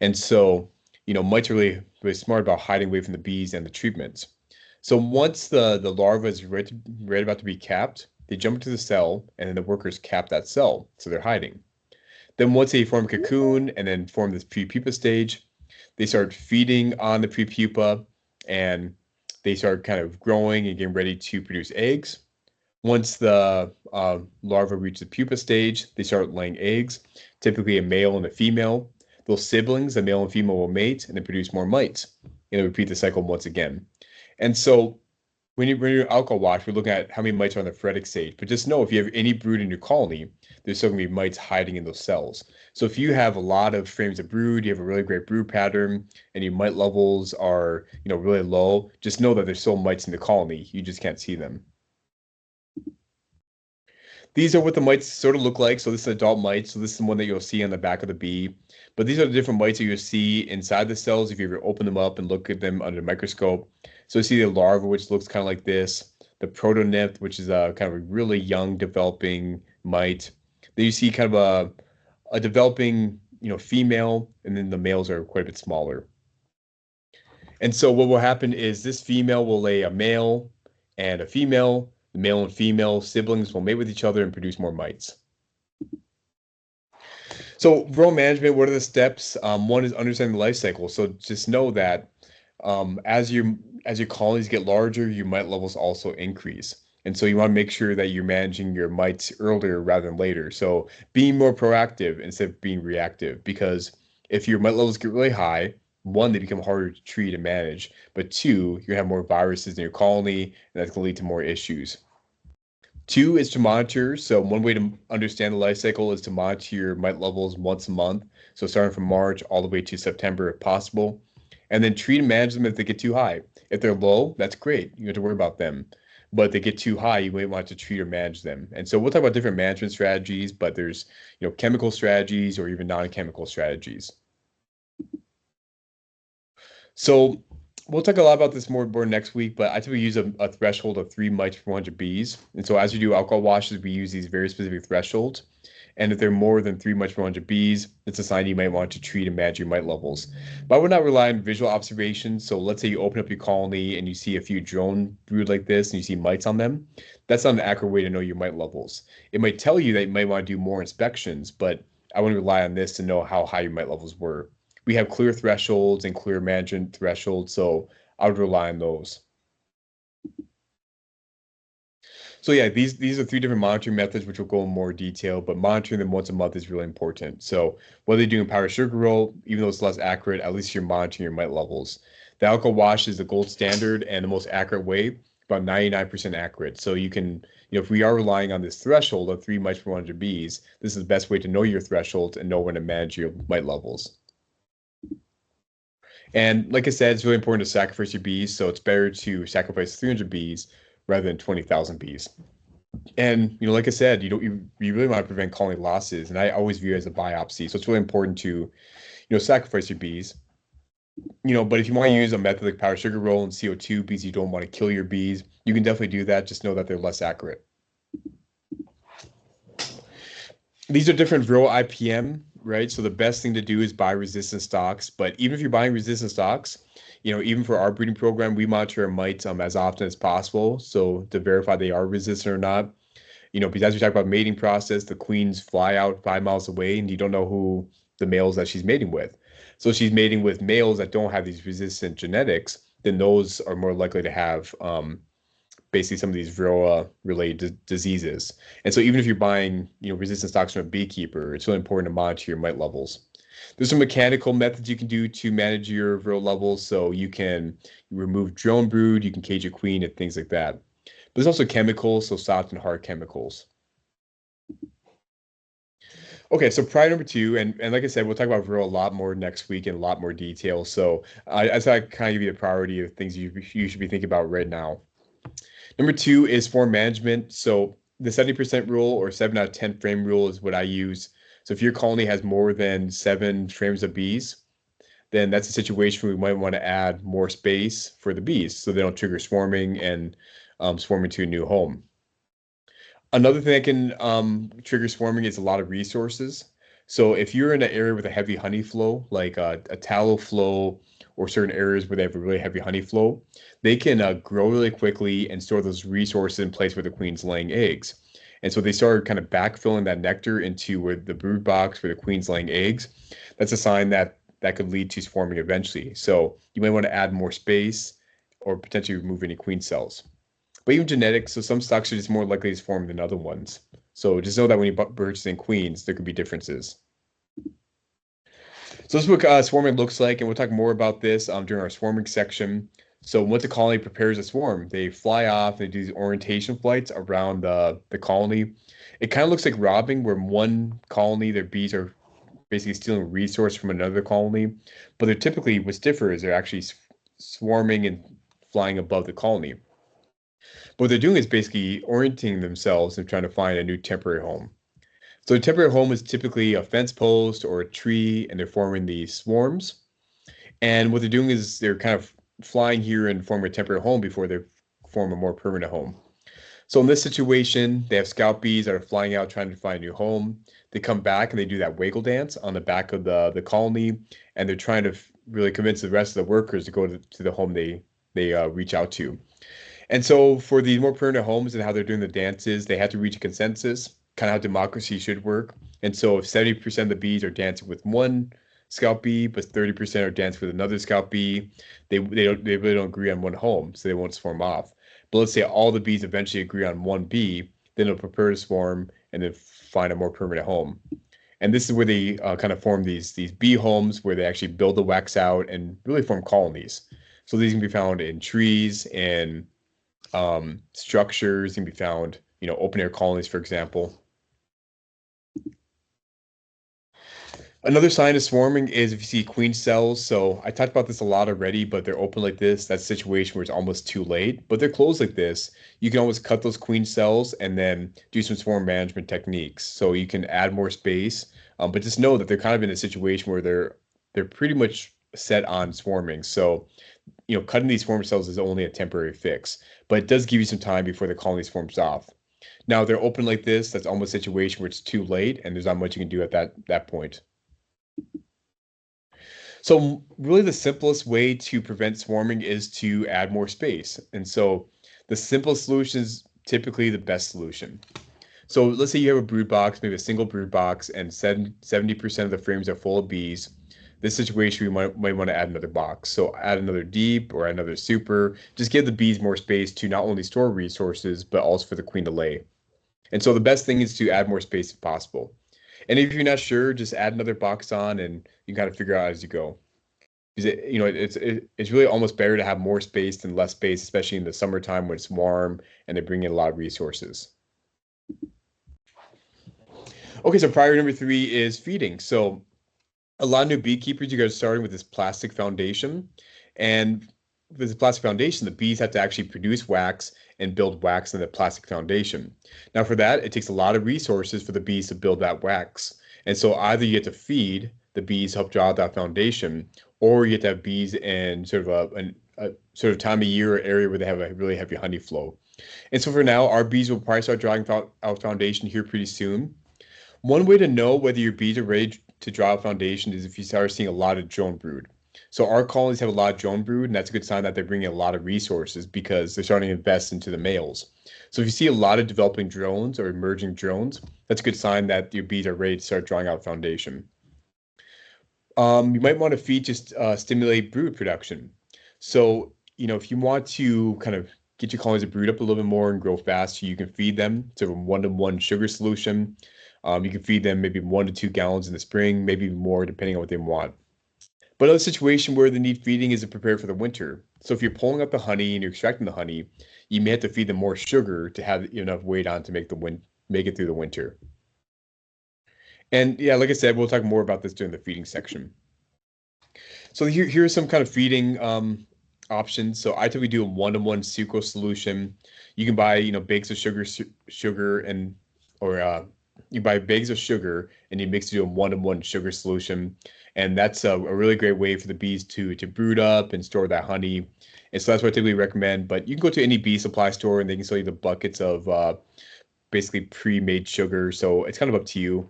And so, mites are really, really smart about hiding away from the bees and the treatments. So once the larva is right about to be capped, they jump into the cell and then the workers cap that cell. So they're hiding. Then once they form a cocoon and then form this pre-pupa stage, they start feeding on the pre-pupa and they start kind of growing and getting ready to produce eggs. Once the larvae reach the pupa stage, they start laying eggs, typically a male and a female. Those siblings, the male and female, will mate and then produce more mites. And they repeat the cycle once again. And so when you're alcohol wash, we're looking at how many mites are on the phoretic stage. But just know if you have any brood in your colony, there's still going to be mites hiding in those cells. So if you have a lot of frames of brood, you have a really great brood pattern, and your mite levels are, really low, just know that there's still mites in the colony. You just can't see them. These are what the mites sort of look like. So this is adult mites. So this is the one that you'll see on the back of the bee. But these are the different mites that you'll see inside the cells if you ever open them up and look at them under a microscope. So you see the larva, which looks kind of like this. The protonymph, which is a kind of a really young developing mite. Then you see kind of a developing, female, and then the males are quite a bit smaller. And so what will happen is this female will lay a male and a female. The male and female siblings will mate with each other and produce more mites. So varroa management, what are the steps? One is understanding the life cycle. So just know that as your colonies get larger, your mite levels also increase. And so you want to make sure that you're managing your mites earlier rather than later. So being more proactive instead of being reactive, because if your mite levels get really high, one, they become harder to treat and manage, but two, you're gonna have more viruses in your colony, and that's gonna lead to more issues. Two is to monitor. So one way to understand the life cycle is to monitor your mite levels once a month. So starting from March all the way to September if possible. And then treat and manage them if they get too high. If they're low, that's great. You don't have to worry about them. But if they get too high, you might want to treat or manage them. And so we'll talk about different management strategies, but there's, chemical strategies or even non-chemical strategies. So we'll talk a lot about this more next week, but I typically use a threshold of 3 mites per 100 bees. And so as you do alcohol washes, we use these very specific thresholds. And if they're more than 3 mites per 100 bees, it's a sign you might want to treat and manage your mite levels. But I would not rely on visual observations. So let's say you open up your colony and you see a few drone brood like this and you see mites on them. That's not an accurate way to know your mite levels. It might tell you that you might want to do more inspections, but I wouldn't rely on this to know how high your mite levels were. We have clear thresholds and clear management thresholds, so I would rely on those. So yeah, these are 3 different monitoring methods, which will go in more detail, but monitoring them once a month is really important. So whether you're doing powdered sugar roll, even though it's less accurate, at least you're monitoring your mite levels. The alcohol wash is the gold standard and the most accurate way, about 99% accurate. So you can, if we are relying on this threshold of 3 mites per 100 bees, this is the best way to know your thresholds and know when to manage your mite levels. And like I said, it's really important to sacrifice your bees. So it's better to sacrifice 300 bees rather than 20,000 bees. And, like I said, you really want to prevent colony losses. And I always view it as a biopsy. So it's really important to, sacrifice your bees. But if you want to use a method like powdered sugar roll and CO2 because you don't want to kill your bees, you can definitely do that. Just know that they're less accurate. These are different varroa IPM, right? So the best thing to do is buy resistant stocks. But even if you're buying resistant stocks, Even for our breeding program, we monitor our mites as often as possible, so to verify they are resistant or not. Because as we talk about mating process, the queens fly out 5 miles away, and you don't know who the males that she's mating with. So if she's mating with males that don't have these resistant genetics, then those are more likely to have basically some of these varroa related diseases. And so even if you're buying, resistant stocks from a beekeeper, it's really important to monitor your mite levels. There's some mechanical methods you can do to manage your varroa levels. So you can remove drone brood, you can cage a queen, and things like that. But there's also chemicals, so soft and hard chemicals. Okay, so prior number two, and like I said, we'll talk about varroa a lot more next week in a lot more detail. So I thought I'd kind of give you a priority of things you should be thinking about right now. Number two is swarm management. So the 70% rule or 7 out of 10 frame rule is what I use. So if your colony has more than 7 frames of bees, then that's a situation where we might want to add more space for the bees so they don't trigger swarming and swarming to a new home. Another thing that can trigger swarming is a lot of resources. So if you're in an area with a heavy honey flow, like a tallow flow or certain areas where they have a really heavy honey flow, they can grow really quickly and store those resources in place where the queen's laying eggs. And so they start kind of backfilling that nectar into where the brood box where the queen's laying eggs. That's a sign that could lead to swarming eventually. So you might want to add more space or potentially remove any queen cells. But even genetics, so some stocks are just more likely to swarm than other ones. So just know that when you're purchasing queens, there could be differences. So this is what swarming looks like, and we'll talk more about this during our swarming section. So once the colony prepares a swarm, they fly off, they do these orientation flights around the colony. It kind of looks like robbing, where one colony, their bees are basically stealing a resource from another colony, but they're typically, what's different is they're actually swarming and flying above the colony. But what they're doing is basically orienting themselves and trying to find a new temporary home. So a temporary home is typically a fence post or a tree, and they're forming these swarms. And what they're doing is they're kind of flying here and forming a temporary home before they form a more permanent home. So in this situation, they have scout bees that are flying out trying to find a new home. They come back and they do that wiggle dance on the back of the colony, and they're trying to really convince the rest of the workers to go to the home they reach out to. And so for the more permanent homes and how they're doing the dances, they have to reach a consensus, kind of how democracy should work. And so if 70% of the bees are dancing with one scout bee, but 30% are dancing with another scout bee, they really don't agree on one home, so they won't swarm off. But let's say all the bees eventually agree on one bee, then they'll prepare to swarm and then find a more permanent home. And this is where they kind of form these bee homes where they actually build the wax out and really form colonies. So these can be found in trees and structures, can be found, open air colonies, for example. Another sign of swarming is if you see queen cells. So I talked about this a lot already, but they're open like this. That's a situation where it's almost too late. But they're closed like this. You can always cut those queen cells and then do some swarm management techniques. So you can add more space, but just know that they're kind of in a situation where they're pretty much set on swarming. So cutting these swarm cells is only a temporary fix, but it does give you some time before the colony swarms off. Now, if they're open like this, that's almost a situation where it's too late and there's not much you can do at that point. So really the simplest way to prevent swarming is to add more space. And so the simplest solution is typically the best solution. So let's say you have a brood box, maybe a single brood box, and 70% of the frames are full of bees. This situation, we might want to add another box. So add another deep or another super. Just give the bees more space to not only store resources, but also for the queen to lay. And so the best thing is to add more space if possible. And if you're not sure, just add another box on and you kind of figure out as you go. Because it's really almost better to have more space than less space, especially in the summertime when it's warm and they bring in a lot of resources. Okay, so priority number 3 is feeding. So a lot of new beekeepers, you guys are starting with this plastic foundation. And with this plastic foundation, the bees have to actually produce wax and build wax in the plastic foundation. Now for that, it takes a lot of resources for the bees to build that wax. And so either you get to feed the bees, help draw out that foundation, or you get to have bees in sort of a sort of time of year or area where they have a really heavy honey flow. And so for now, our bees will probably start drawing out foundation here pretty soon. One way to know whether your bees are ready to draw a foundation is if you start seeing a lot of drone brood. So our colonies have a lot of drone brood, and that's a good sign that they're bringing a lot of resources because they're starting to invest into the males. So if you see a lot of developing drones or emerging drones, that's a good sign that your bees are ready to start drawing out foundation. You might want to feed just stimulate brood production. So, if you want to kind of get your colonies to brood up a little bit more and grow faster, you can feed them to a 1-to-1 sugar solution. You can feed them maybe 1 to 2 gallons in the spring, maybe more depending on what they want. But another situation where they need feeding is to prepare for the winter. So if you're pulling up the honey and you're extracting the honey, you may have to feed them more sugar to have enough weight on to make it through the winter. And yeah, like I said, we'll talk more about this during the feeding section. So here's some kind of feeding options. So I typically do a 1-to-1 sucrose solution. You can buy, bags of sugar and or you buy bags of sugar and you mix it to a 1-to-1 sugar solution. And that's a really great way for the bees to brood up and store that honey. And so that's what I typically recommend. But you can go to any bee supply store and they can sell you the buckets of basically pre-made sugar. So it's kind of up to you.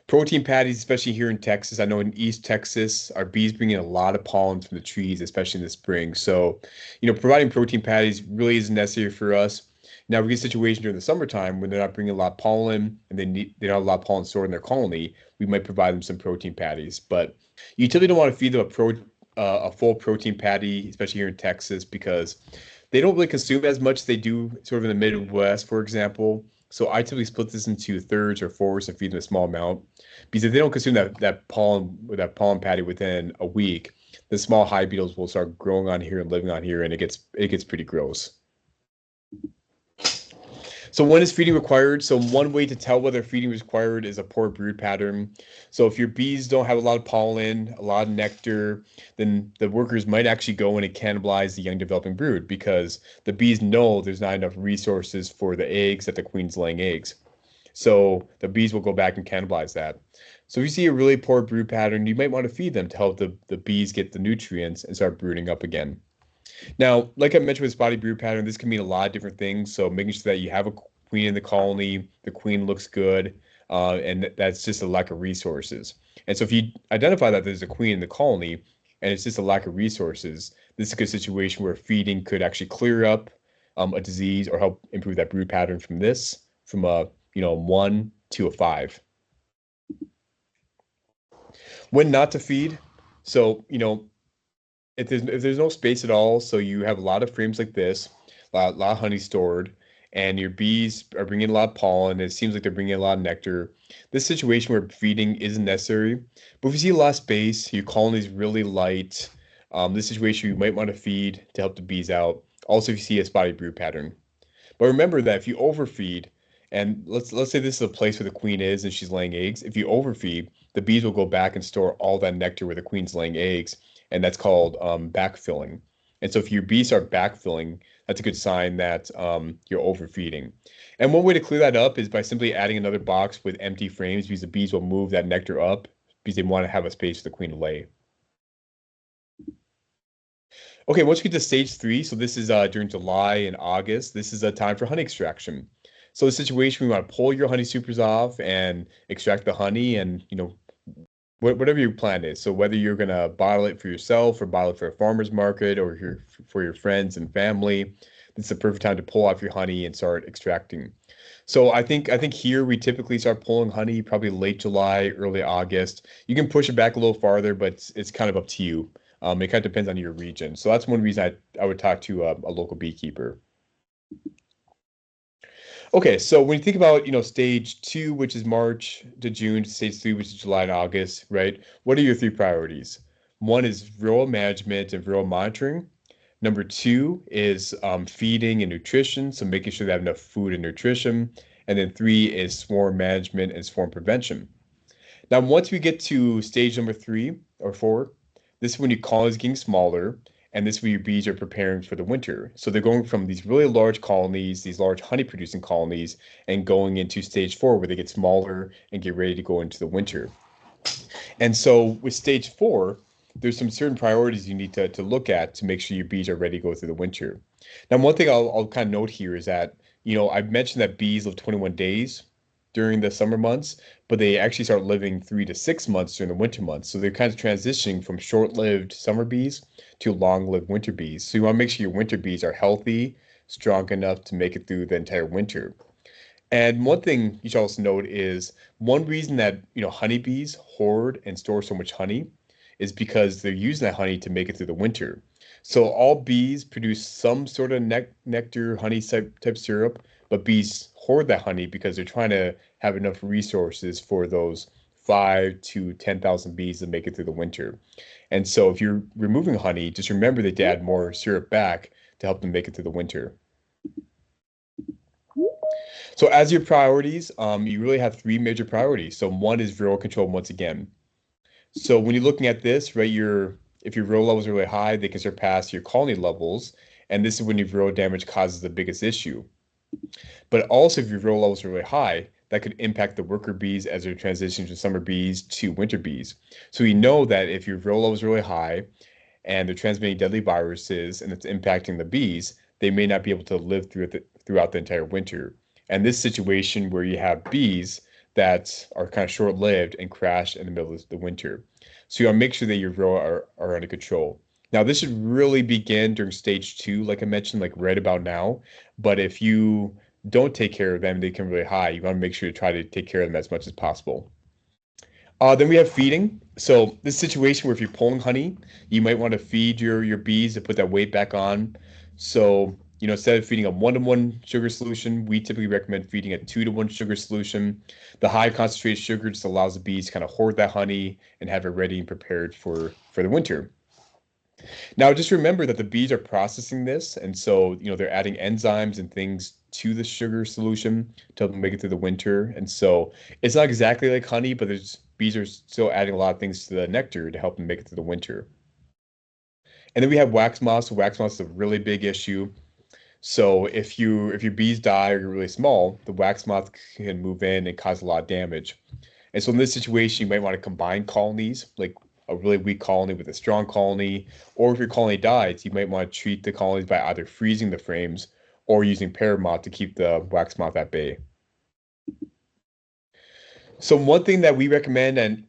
Protein patties, especially here in Texas. I know in East Texas, our bees bring in a lot of pollen from the trees, especially in the spring. So, providing protein patties really isn't necessary for us. Now, we get a situation during the summertime when they're not bringing a lot of pollen and they don't have a lot of pollen stored in their colony. We might provide them some protein patties, but you typically don't want to feed them a full protein patty, especially here in Texas, because they don't really consume as much as they do sort of in the Midwest, for example. So I typically split this into thirds or fourths and feed them a small amount because if they don't consume that pollen patty within a week, the small hive beetles will start growing on here and living on here, and it gets pretty gross. So when is feeding required? So one way to tell whether feeding is required is a poor brood pattern. So if your bees don't have a lot of pollen, a lot of nectar, then the workers might actually go in and cannibalize the young developing brood because the bees know there's not enough resources for the eggs that the queen's laying eggs. So the bees will go back and cannibalize that. So if you see a really poor brood pattern, you might want to feed them to help the bees get the nutrients and start brooding up again. Now, like I mentioned with spotty brood pattern, this can mean a lot of different things. So making sure that you have a queen in the colony, the queen looks good, and that's just a lack of resources. And so if you identify that there's a queen in the colony and it's just a lack of resources, this is a good situation where feeding could actually clear up a disease or help improve that brood pattern from a 1 to a 5. When not to feed, so if there's no space at all, so you have a lot of frames like this, a lot of honey stored, and your bees are bringing a lot of pollen, it seems like they're bringing a lot of nectar. This situation where feeding isn't necessary, but if you see a lot of space, your colony is really light, this situation you might want to feed to help the bees out. Also, if you see a spotty brood pattern. But remember that if you overfeed, and let's say this is a place where the queen is and she's laying eggs, if you overfeed, the bees will go back and store all that nectar where the queen's laying eggs, and that's called backfilling. And so if your bees are backfilling, that's a good sign that you're overfeeding. And one way to clear that up is by simply adding another box with empty frames because the bees will move that nectar up because they want to have a space for the queen to lay. Okay, once you get to stage 3, so this is during July and August, this is a time for honey extraction. So the situation, we want to pull your honey supers off and extract the honey and, whatever your plan is. So whether you're going to bottle it for yourself or bottle it for a farmer's market or for your friends and family, it's the perfect time to pull off your honey and start extracting. So I think here we typically start pulling honey probably late July, early August. You can push it back a little farther, but it's kind of up to you. It kind of depends on your region. So that's one reason I would talk to a local beekeeper. Okay, so when you think about, stage 2, which is March to June, stage 3, which is July and August, right? What are your 3 priorities? One is rural management and rural monitoring. Number 2 is feeding and nutrition, so making sure they have enough food and nutrition. And then 3 is swarm management and swarm prevention. Now, once we get to stage number 3 or 4, this is when your colony is getting smaller, and this is where your bees are preparing for the winter. So they're going from these really large colonies, these large honey-producing colonies, and going into stage 4, where they get smaller and get ready to go into the winter. And so with stage 4, there's some certain priorities you need to look at to make sure your bees are ready to go through the winter. Now, one thing I'll kind of note here is that, I've mentioned that bees live 21 days. during the summer months, but they actually start living 3 to 6 months during the winter months. So they're kind of transitioning from short-lived summer bees to long-lived winter bees. So you want to make sure your winter bees are healthy, strong enough to make it through the entire winter. And one thing you should also note is one reason that, honeybees hoard and store so much honey is because they're using that honey to make it through the winter. So all bees produce some sort of nectar, honey type syrup, but bees hoard that honey because they're trying to have enough resources for those 5 to 10,000 bees to make it through the winter. And so if you're removing honey, just remember that to add more syrup back to help them make it through the winter. So as your priorities, you really have three major priorities. So one is viral control once again. So when you're looking at this, right, if your viral levels are really high, they can surpass your colony levels, and this is when your viral damage causes the biggest issue. But also, if your viral levels are really high, that could impact the worker bees as they're transitioning from summer bees to winter bees. So we know that if your viral levels are really high, and they're transmitting deadly viruses and it's impacting the bees, they may not be able to live throughout the entire winter. And this situation where you have bees that are kind of short-lived and crash in the middle of the winter. So you want to make sure that your row are under control. Now, this should really begin during stage 2, like I mentioned, like right about now. But if you don't take care of them, they can really high. You want to make sure to try to take care of them as much as possible. Then we have feeding. So this situation where if you're pulling honey, you might want to feed your bees to put that weight back on. So, instead of feeding a 1-to-1 sugar solution, we typically recommend feeding a 2-to-1 sugar solution. The high concentrated sugar just allows the bees to kind of hoard that honey and have it ready and prepared for the winter. Now, just remember that the bees are processing this, and so, they're adding enzymes and things to the sugar solution to help them make it through the winter. And so it's not exactly like honey, but there's bees are still adding a lot of things to the nectar to help them make it through the winter. And then we have wax moths. So wax moths is a really big issue. So if your bees die or you're really small, the wax moth can move in and cause a lot of damage. And so in this situation, you might want to combine colonies, like a really weak colony with a strong colony, or if your colony dies, you might want to treat the colonies by either freezing the frames or using paramoth to keep the wax moth at bay. So one thing that we recommend, and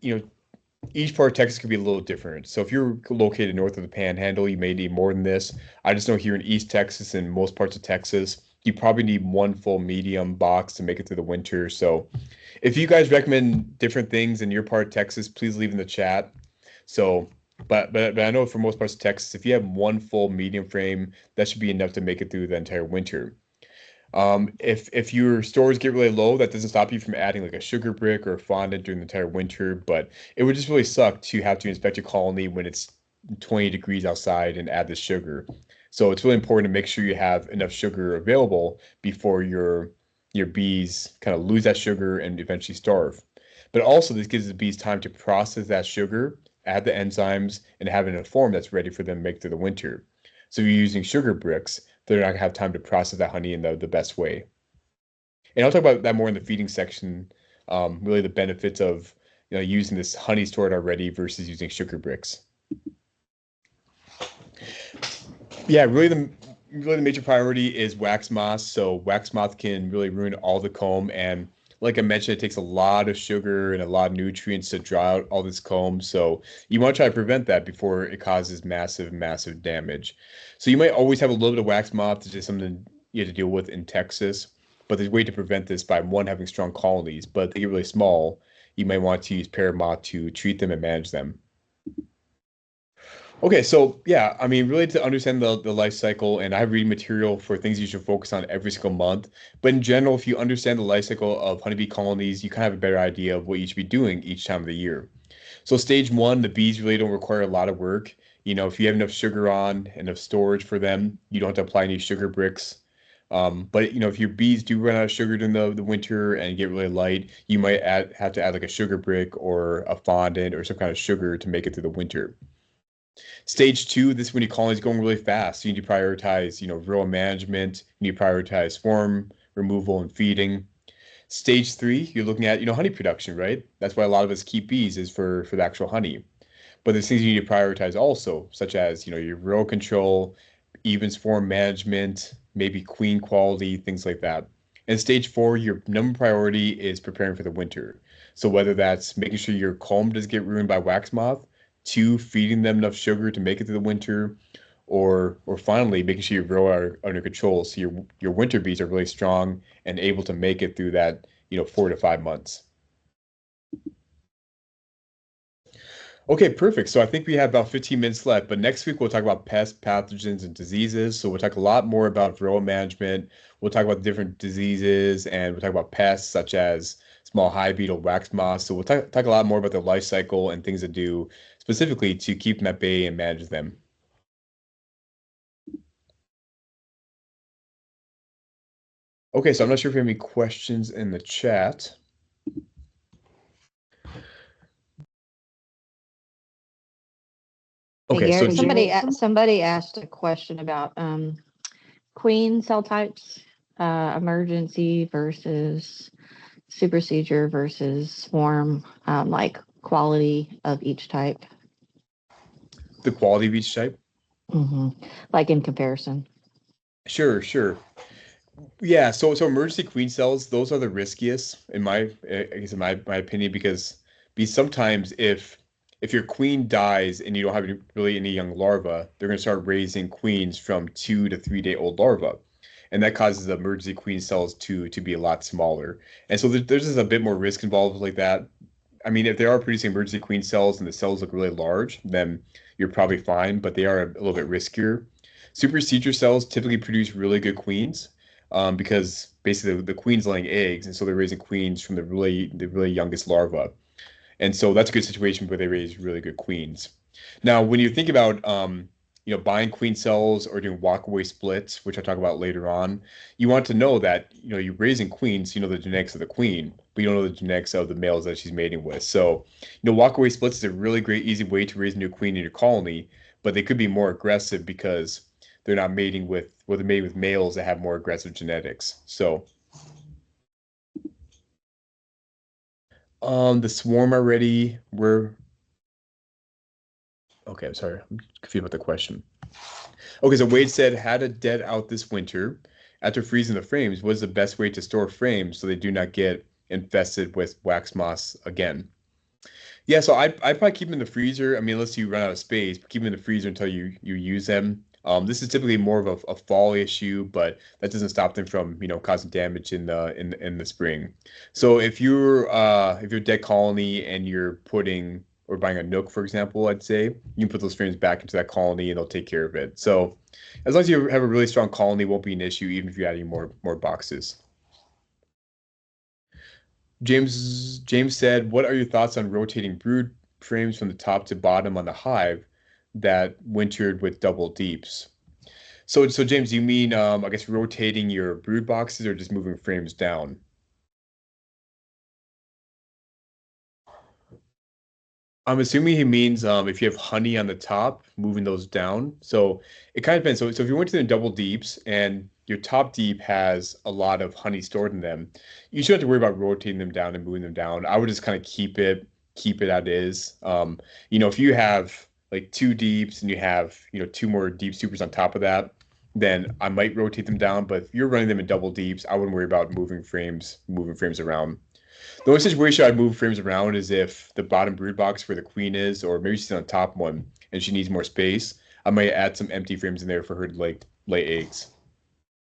each part of Texas could be a little different. So if you're located north of the Panhandle, you may need more than this. I just know here in East Texas and most parts of Texas, you probably need one full medium box to make it through the winter. So if you guys recommend different things in your part of Texas, please leave in the chat. So, but I know for most parts of Texas, if you have one full medium frame, that should be enough to make it through the entire winter. If your stores get really low, that doesn't stop you from adding like a sugar brick or a fondant during the entire winter, but it would just really suck to have to inspect your colony when it's 20 degrees outside and add the sugar. So it's really important to make sure you have enough sugar available before your bees kind of lose that sugar and eventually starve. But also this gives the bees time to process that sugar, add the enzymes, and have it in a form that's ready for them to make through the winter. So if you're using sugar bricks, they're not gonna have time to process that honey in the best way. And I'll talk about that more in the feeding section. Really the benefits of using this honey stored already versus using sugar bricks. Yeah, really the major priority is wax moth. So wax moth can really ruin all the comb, and like I mentioned, it takes a lot of sugar and a lot of nutrients to dry out all this comb. So you want to try to prevent that before it causes massive, massive damage. So you might always have a little bit of wax moth. It's just something you have to deal with in Texas. But there's a way to prevent this by one, having strong colonies. But if they get really small, you might want to use paramoth to treat them and manage them. Okay, so yeah, I mean, really to understand the life cycle, and I read material for things you should focus on every single month. But in general, if you understand the life cycle of honeybee colonies, you kind of have a better idea of what you should be doing each time of the year. So stage 1, the bees really don't require a lot of work. If you have enough sugar on, enough storage for them, you don't have to apply any sugar bricks. But if your bees do run out of sugar during the winter and get really light, you might have to add like a sugar brick or a fondant or some kind of sugar to make it through the winter. Stage 2, this is when your colony is going really fast. So you need to prioritize, rural management. You need to prioritize swarm removal and feeding. Stage 3, you're looking at, honey production, right? That's why a lot of us keep bees is for the actual honey. But there's things you need to prioritize also, such as, your rural control, even swarm management, maybe queen quality, things like that. And stage 4, your number priority is preparing for the winter. So whether that's making sure your comb doesn't get ruined by wax moth, 2, feeding them enough sugar to make it through the winter, or finally making sure your grow are under control so your winter bees are really strong and able to make it through that, 4 to 5 months. Okay, perfect. So I think we have about 15 minutes left, but next week we'll talk about pests, pathogens, and diseases. So we'll talk a lot more about varroa management. We'll talk about different diseases, and we'll talk about pests such as small hive beetle, wax moth. So we'll talk a lot more about the life cycle and things to do specifically to keep them at bay and manage them. Okay, so I'm not sure if you have any questions in the chat.
Hey,
Okay, so
Garrett, somebody asked a question about queen cell types, emergency versus super seizure versus swarm, like quality of each type.
the quality of each type.
Like in comparison.
Sure, sure. Yeah, so emergency queen cells, those are the riskiest in I guess in my opinion, because sometimes if your queen dies and you don't have really any young larvae, they're going to start raising queens from 2 to 3 day old larvae, and that causes the emergency queen cells to be a lot smaller. And so there's just a bit more risk involved like that. I mean, if they are producing emergency queen cells and the cells look really large, then you're probably fine, but they are a little bit riskier. Super cells typically produce really good queens, because basically the queen's laying eggs, and so they're raising queens from the really youngest larva. And so that's a good situation where they raise really good queens. Now, when you think about buying queen cells or doing walkaway splits, which I'll talk about later on, you want to know that you're raising queens, you know the genetics of the queen, but you don't know the genetics of the males that she's mating with. So, walkaway splits is a really great, easy way to raise a new queen in your colony, but they could be more aggressive because they're not mating with, well, they're mating with males that have more aggressive genetics. So, the swarm already, okay, I'm sorry, I'm confused about the question. Okay, so Wade said, had a dead out this winter. After freezing the frames, what is the best way to store frames so they do not get infested with wax moss again? Yeah, so I'd probably keep them in the freezer. I mean, unless you run out of space, keep them in the freezer until you use them. This is typically more of a fall issue, but that doesn't stop them from, causing damage in the spring. So if you're dead colony and you're putting or buying a nook, for example, I'd say you can put those frames back into that colony and they'll take care of it. So as long as you have a really strong colony, it won't be an issue, even if you add any more boxes. James said, "What are your thoughts on rotating brood frames from the top to bottom on the hive that wintered with double deeps?" So James, you mean I guess rotating your brood boxes or just moving frames down? I'm assuming he means if you have honey on the top, moving those down. So it kind of depends. So if you went to the double deeps and your top deep has a lot of honey stored in them, you shouldn't have to worry about rotating them down and moving them down. I would just kind of keep it as is. If you have like 2 deeps and you have 2 more deep supers on top of that, then I might rotate them down. But if you're running them in double deeps, I wouldn't worry about moving frames around. The only situation I'd move frames around is if the bottom brood box where the queen is, or maybe she's on the top one and she needs more space. I might add some empty frames in there for her to lay eggs.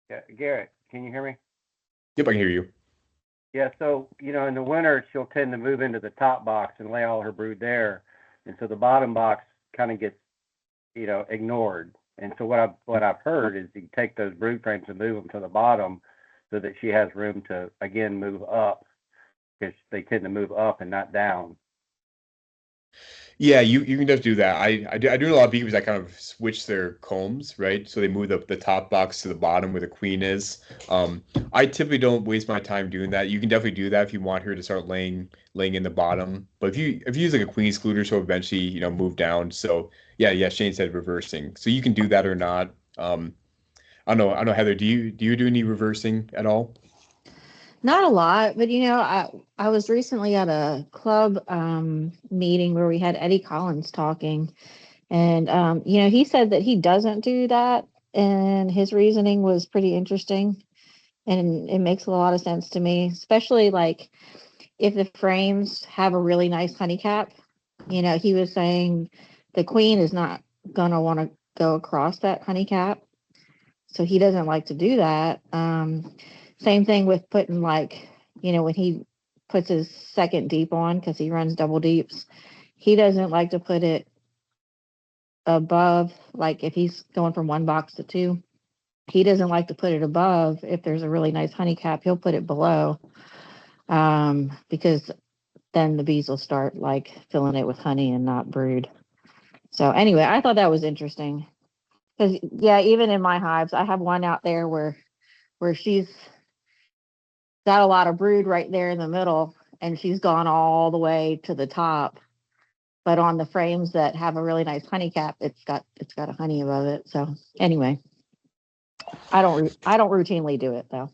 Yeah, Garrett, can you hear me?
Yep, I can hear you.
Yeah, so in the winter she'll tend to move into the top box and lay all her brood there, and so the bottom box kind of gets ignored. And so what I've heard is you take those brood frames and move them to the bottom, so that she has room to again move up, because they tend to move up and not down.
Yeah, you can just do that. I do know a lot of beavers that kind of switch their combs, right? So they move the top box to the bottom where the queen is. I typically don't waste my time doing that. You can definitely do that if you want her to start laying in the bottom. But if you use like a queen excluder, she'll eventually move down. So yeah, Shane said reversing. So you can do that or not. I don't know, Heather. Do you do any reversing at all?
Not a lot, but I was recently at a club meeting where we had Eddie Collins talking, and he said that he doesn't do that, and his reasoning was pretty interesting. And it makes a lot of sense to me, especially like if the frames have a really nice honey cap. He was saying the queen is not gonna want to go across that honey cap, so he doesn't like to do that. Same thing with putting like, when he puts his second deep on because he runs double deeps, he doesn't like to put it above. Like if he's going from one box to two, he doesn't like to put it above. If there's a really nice honey cap, he'll put it below, because then the bees will start like filling it with honey and not brood. So anyway, I thought that was interesting because yeah, even in my hives, I have one out there where she's got a lot of brood right there in the middle, and she's gone all the way to the top. But on the frames that have a really nice honey cap, it's got a honey above it. So anyway, I don't routinely do it though.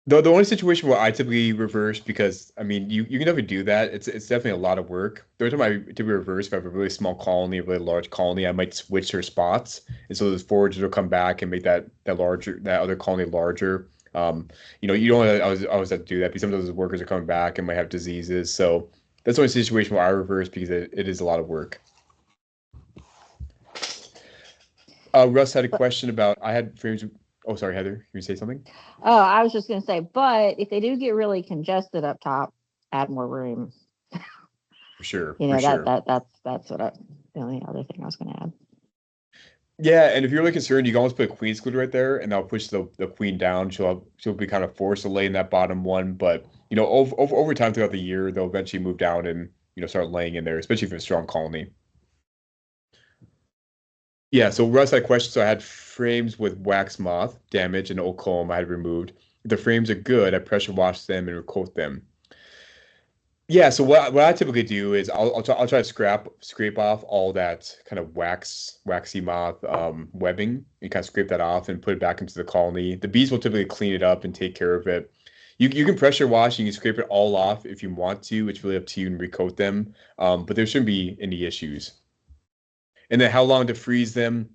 The only situation where I typically reverse, because I mean you can definitely do that. It's definitely a lot of work. The only time I typically reverse, if I have a really small colony, a really large colony, I might switch their spots, and so those foragers will come back and make that other colony larger. You don't always have to do that because sometimes those workers are coming back and might have diseases. So that's the only situation where I reverse because it is a lot of work. Russ had a question about I had frames. Oh, sorry, Heather. You say something?
Oh, I was just gonna say, but if they do get really congested up top, add more room.
For sure,
You
for
know, that
sure.
that that's the only other thing I was gonna add.
Yeah, and if you're really concerned, you can always put a queen squid right there, and that'll push the queen down. She'll be kind of forced to lay in that bottom one, but over time throughout the year, they'll eventually move down and start laying in there, especially if it's a strong colony. Yeah, so Russ had a question. So I had frames with wax moth damage and old comb I had removed. If the frames are good, I pressure wash them and recoat them. Yeah, so what I typically do is I'll try to scrape off all that kind of waxy moth webbing and kind of scrape that off and put it back into the colony. The bees will typically clean it up and take care of it. You can pressure wash, you can scrape it all off if you want to. It's really up to you and recoat them. But there shouldn't be any issues. And then how long to freeze them?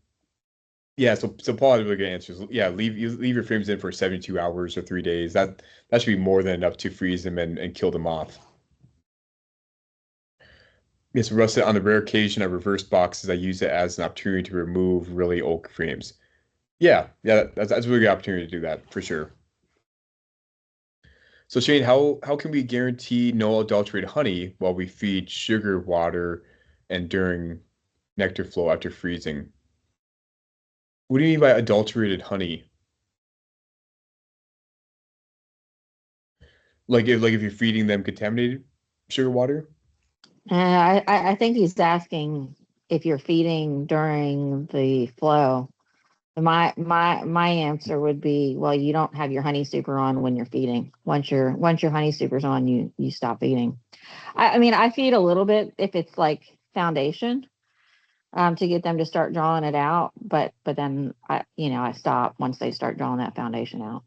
Yeah, so Paul had a really good answers. Yeah, leave your frames in for 72 hours or 3 days. That should be more than enough to freeze them and kill them off. Yes, Russet, on the rare occasion I reverse boxes, I use it as an opportunity to remove really old frames. Yeah, that's a really good opportunity to do that for sure. So Shane, how can we guarantee no adulterated honey while we feed sugar water and during nectar flow after freezing? What do you mean by adulterated honey? Like if you're feeding them contaminated sugar water?
I think he's asking if you're feeding during the flow. My answer would be, well, you don't have your honey super on when you're feeding. Once your honey super's on, you stop feeding. I mean, I feed a little bit if it's like foundation, to get them to start drawing it out, but then I stop once they start drawing that foundation out.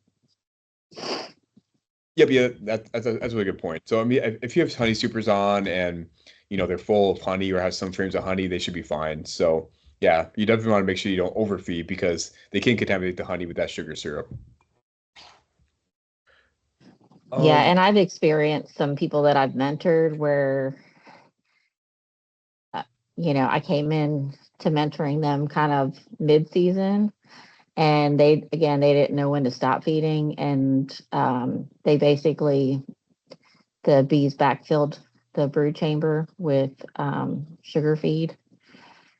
Yep, yeah, that's a really good point. So I mean, if you have honey supers on and they're full of honey or have some frames of honey, they should be fine. So yeah, you definitely want to make sure you don't overfeed because they can contaminate the honey with that sugar syrup.
Yeah,
Um,
and I've experienced some people that I've mentored where I came in to mentoring them kind of mid-season, and they didn't know when to stop feeding, and they basically, the bees backfilled the brood chamber with sugar feed.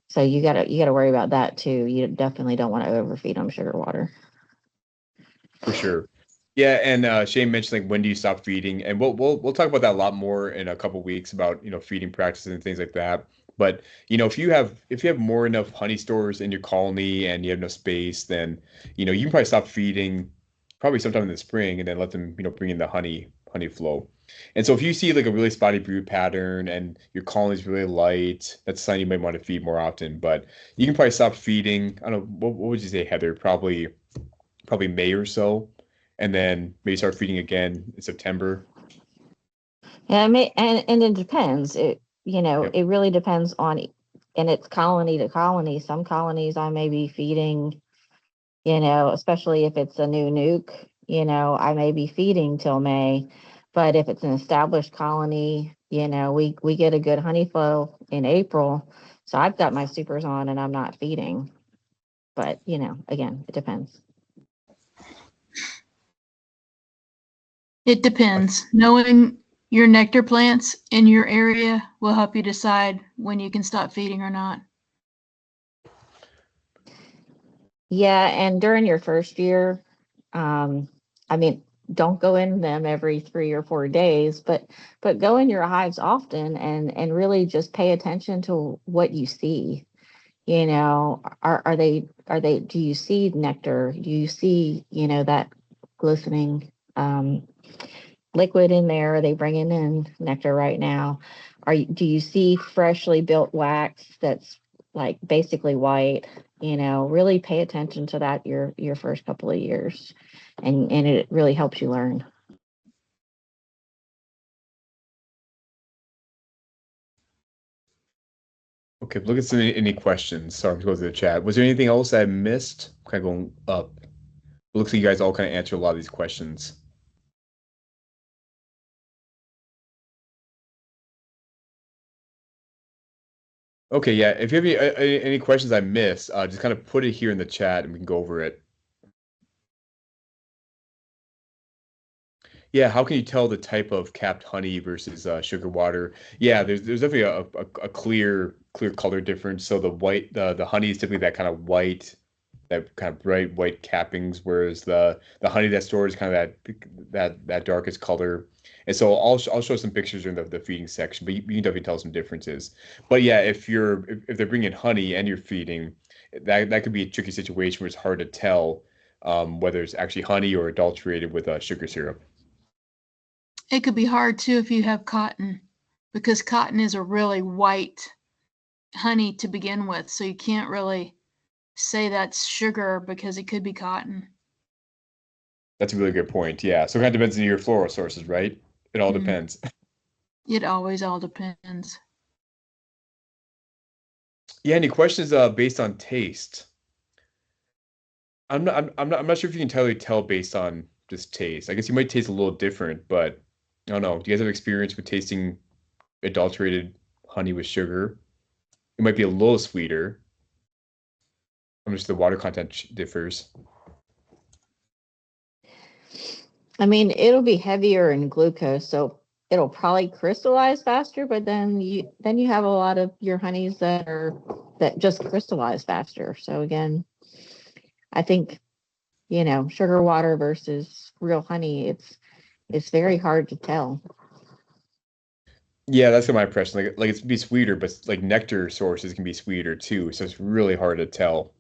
So you gotta worry about that too. You definitely don't want to overfeed them sugar water.
for sure. Yeah, and Shane mentioned like when do you stop feeding, and we'll talk about that a lot more in a couple weeks about feeding practices and things like that. But if you have more enough honey stores in your colony and you have no space, then you can probably stop feeding probably sometime in the spring and then let them bring in the honey flow. And so if you see like a really spotty brood pattern and your colony is really light, that's a sign you might want to feed more often. But you can probably stop feeding. I don't know what would you say, Heather? Probably May or so, and then maybe start feeding again in September.
Yeah, and it depends.
Yep.
It really depends on, and it's colony to colony. Some colonies I may be feeding, especially if it's a new nuke, I may be feeding till May, but if it's an established colony, we get a good honey flow in April. So I've got my supers on and I'm not feeding. But, again, it depends.
It depends. Knowing your nectar plants in your area will help you decide when you can stop feeding or not.
Yeah, and during your first year, I mean, don't go in them every 3 or 4 days, but go in your hives often and really just pay attention to what you see. Are they do you see nectar? Do you see, that glistening liquid in there? Are they bringing in nectar right now? Do you see freshly built wax that's like basically white? Really pay attention to that your first couple of years, and it really helps you learn.
Okay, look at some any questions. Sorry, I'm going to go to the chat. Was there anything else I missed? Kind of going up. It looks like you guys all kind of answered a lot of these questions. Okay, yeah. If you have any questions I missed, just kind of put it here in the chat and we can go over it. Yeah, how can you tell the type of capped honey versus sugar water? Yeah, there's definitely a clear color difference. So the honey is typically that kind of white, that kind of bright white cappings, whereas the honey that's stored is kind of that darkest color. And so I'll show some pictures in the feeding section, but you can definitely tell some differences. But yeah, if they're bringing honey and you're feeding, that could be a tricky situation where it's hard to tell whether it's actually honey or adulterated with sugar syrup.
It could be hard too if you have cotton, because cotton is a really white honey to begin with. So you can't really say that's sugar because it could be cotton.
That's a really good point. Yeah. So it kind of depends on your floral sources, right? It all depends.
It always all depends.
Yeah. Any questions based on taste? I'm not sure if you can totally tell based on just taste. I guess you might taste a little different, but I don't know. Do you guys have experience with tasting adulterated honey with sugar? It might be a little sweeter. How much the water content differs.
I mean, it'll be heavier in glucose, so it'll probably crystallize faster, but then you have a lot of your honeys that just crystallize faster. So again, I think, sugar water versus real honey, it's very hard to tell.
Yeah, that's my impression. Like it's be sweeter, but like nectar sources can be sweeter too. So it's really hard to tell.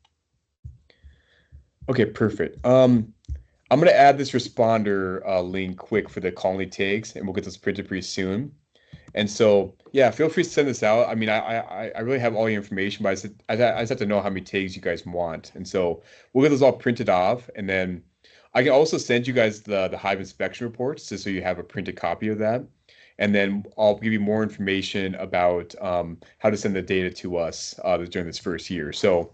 Okay, perfect. I'm gonna add this responder link quick for the colony tags, and we'll get this printed pretty soon. And so, yeah, feel free to send this out. I mean, I really have all the information, but I just have to know how many tags you guys want. And so we'll get those all printed off, and then I can also send you guys the hive inspection reports, just so you have a printed copy of that. And then I'll give you more information about how to send the data to us during this first year. So,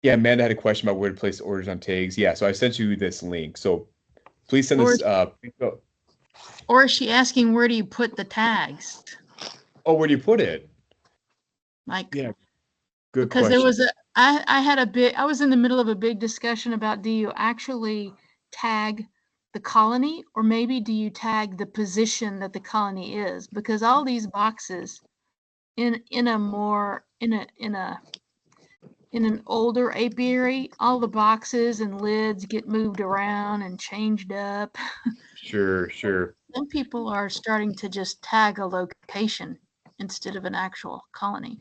yeah, Amanda had a question about where to place orders on tags. Yeah, so I sent you this link. So please send
Or,
this.
or is she asking where do you put the tags?
Oh, where do you put it?
Like,
Yeah, good
because there
question.
was I was in the middle of a big discussion about, do you actually tag the colony, or maybe do you tag the position that the colony is? Because all these boxes in an older apiary, all the boxes and lids get moved around and changed up.
Sure.
Some people are starting to just tag a location instead of an actual colony.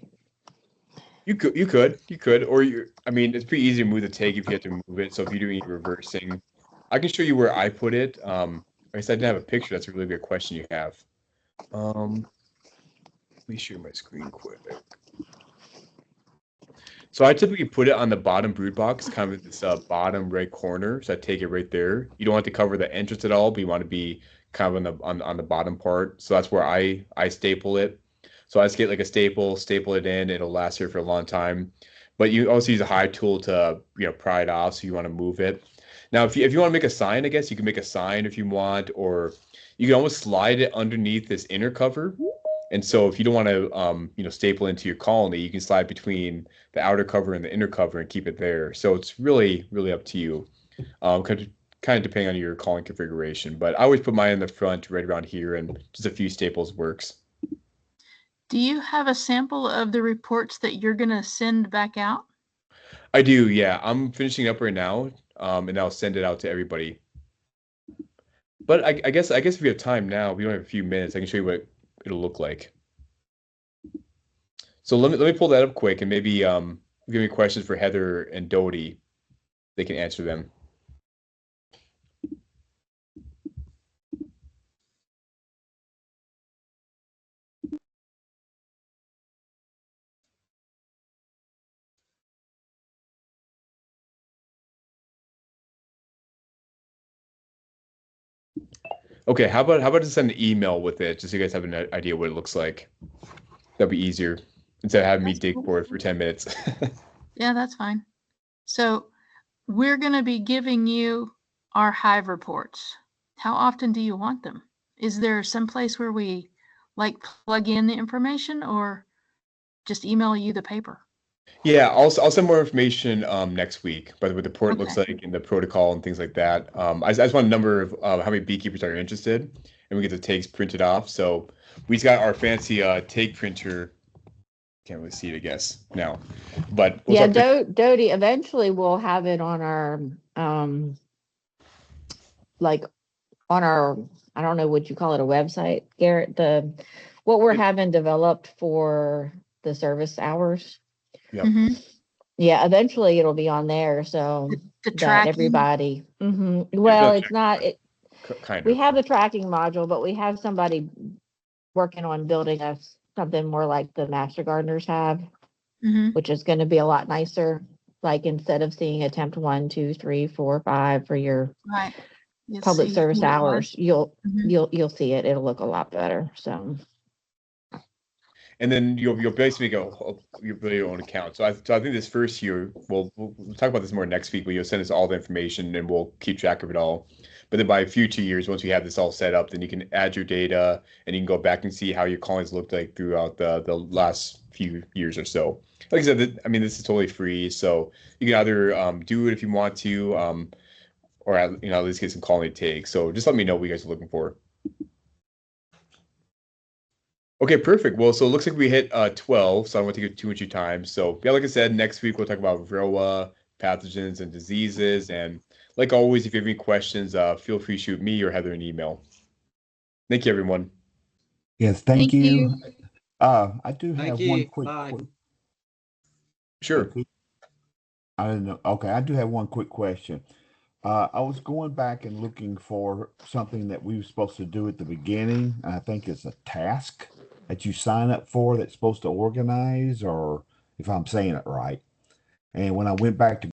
You could, or I mean, it's pretty easy to move the tag if you have to move it. So if you're doing reversing, I can show you where I put it. I guess I didn't have a picture. That's a really good question you have. Let me share my screen quick. So I typically put it on the bottom brood box, kind of this bottom right corner. So I take it right there. You don't want to cover the entrance at all, but you want to be kind of on the bottom part. So that's where I staple it. So I just get like a staple it in. It'll last here for a long time. But you also use a high tool to pry it off. So you want to move it. Now, if you want to make a sign, I guess you can make a sign if you want, or you can almost slide it underneath this inner cover. And so if you don't want to, staple into your colony, you can slide between the outer cover and the inner cover and keep it there. So it's really, really up to you. Kind of depending on your colony configuration. But I always put mine in the front right around here, and just a few staples works.
Do you have a sample of the reports that you're going to send back out?
I do, yeah. I'm finishing up right now, and I'll send it out to everybody. But I guess if we have time now, we don't have a few minutes. I can show you what it'll look like. So let me pull that up quick, and maybe if you have any questions for Heather and Dodie, they can answer them. Okay, how about just send an email with it, just so you guys have an idea what it looks like. That'd be easier instead of having me
That's
dig
cool.
for it for 10 minutes.
Yeah, that's fine. So we're going to be giving you our hive reports. How often do you want them? Is there some place where we like plug in the information or just email you the paper?
Yeah, I'll send more information next week, by what the port looks
Okay.
like and the protocol and things like that. I just want a number of how many beekeepers are interested, and we get the takes printed off. So we just got our fancy take printer. Can't really see it, I guess, now, but we'll
Yeah,
start printing.
Dodie, eventually we'll have it on our, like on our, I don't know what you call it, a website, Garrett, what we're
Yep.
having developed for the service hours.
Yep.
Mm-hmm.
Yeah, eventually it'll be on there so
The
that
tracking.
everybody,
Yeah,
well,
the
it's not,
kind
we
of.
have the tracking module, but we have somebody working on building us something more like the master gardeners have,
Mm-hmm.
which is going to be a lot nicer. Like instead of seeing attempt 1, 2, 3, 4, 5 for your
Right. You'll
public
see
service
what it was.
hours, you'll
Mhm.
you'll see it. It'll look a lot better. So
And then you'll basically make your really own account. So I think this first year, we'll talk about this more next week, but you'll send us all the information and we'll keep track of it all. But then by future years, once we have this all set up, then you can add your data and you can go back and see how your colonies looked like throughout the last few years or so. Like I said, I mean, this is totally free, so you can either do it if you want to, or at least get some colony takes. So just let me know what you guys are looking for. Okay, perfect. Well, so it looks like we hit 12, so I don't want to take too much of your time. So, yeah, like I said, next week we'll talk about varroa, pathogens, and diseases. And like always, if you have any questions, feel free to shoot me or Heather an email. Thank you, everyone.
Yes, thank
Thank you.
you. I do
Thank
have one
you.
quick,
Bye.
Sure.
I don't know. Okay, I do have one quick question. I was going back and looking for something that we were supposed to do at the beginning. I think it's a task that you sign up for that's supposed to organize, or if I'm saying it right. And when I went back to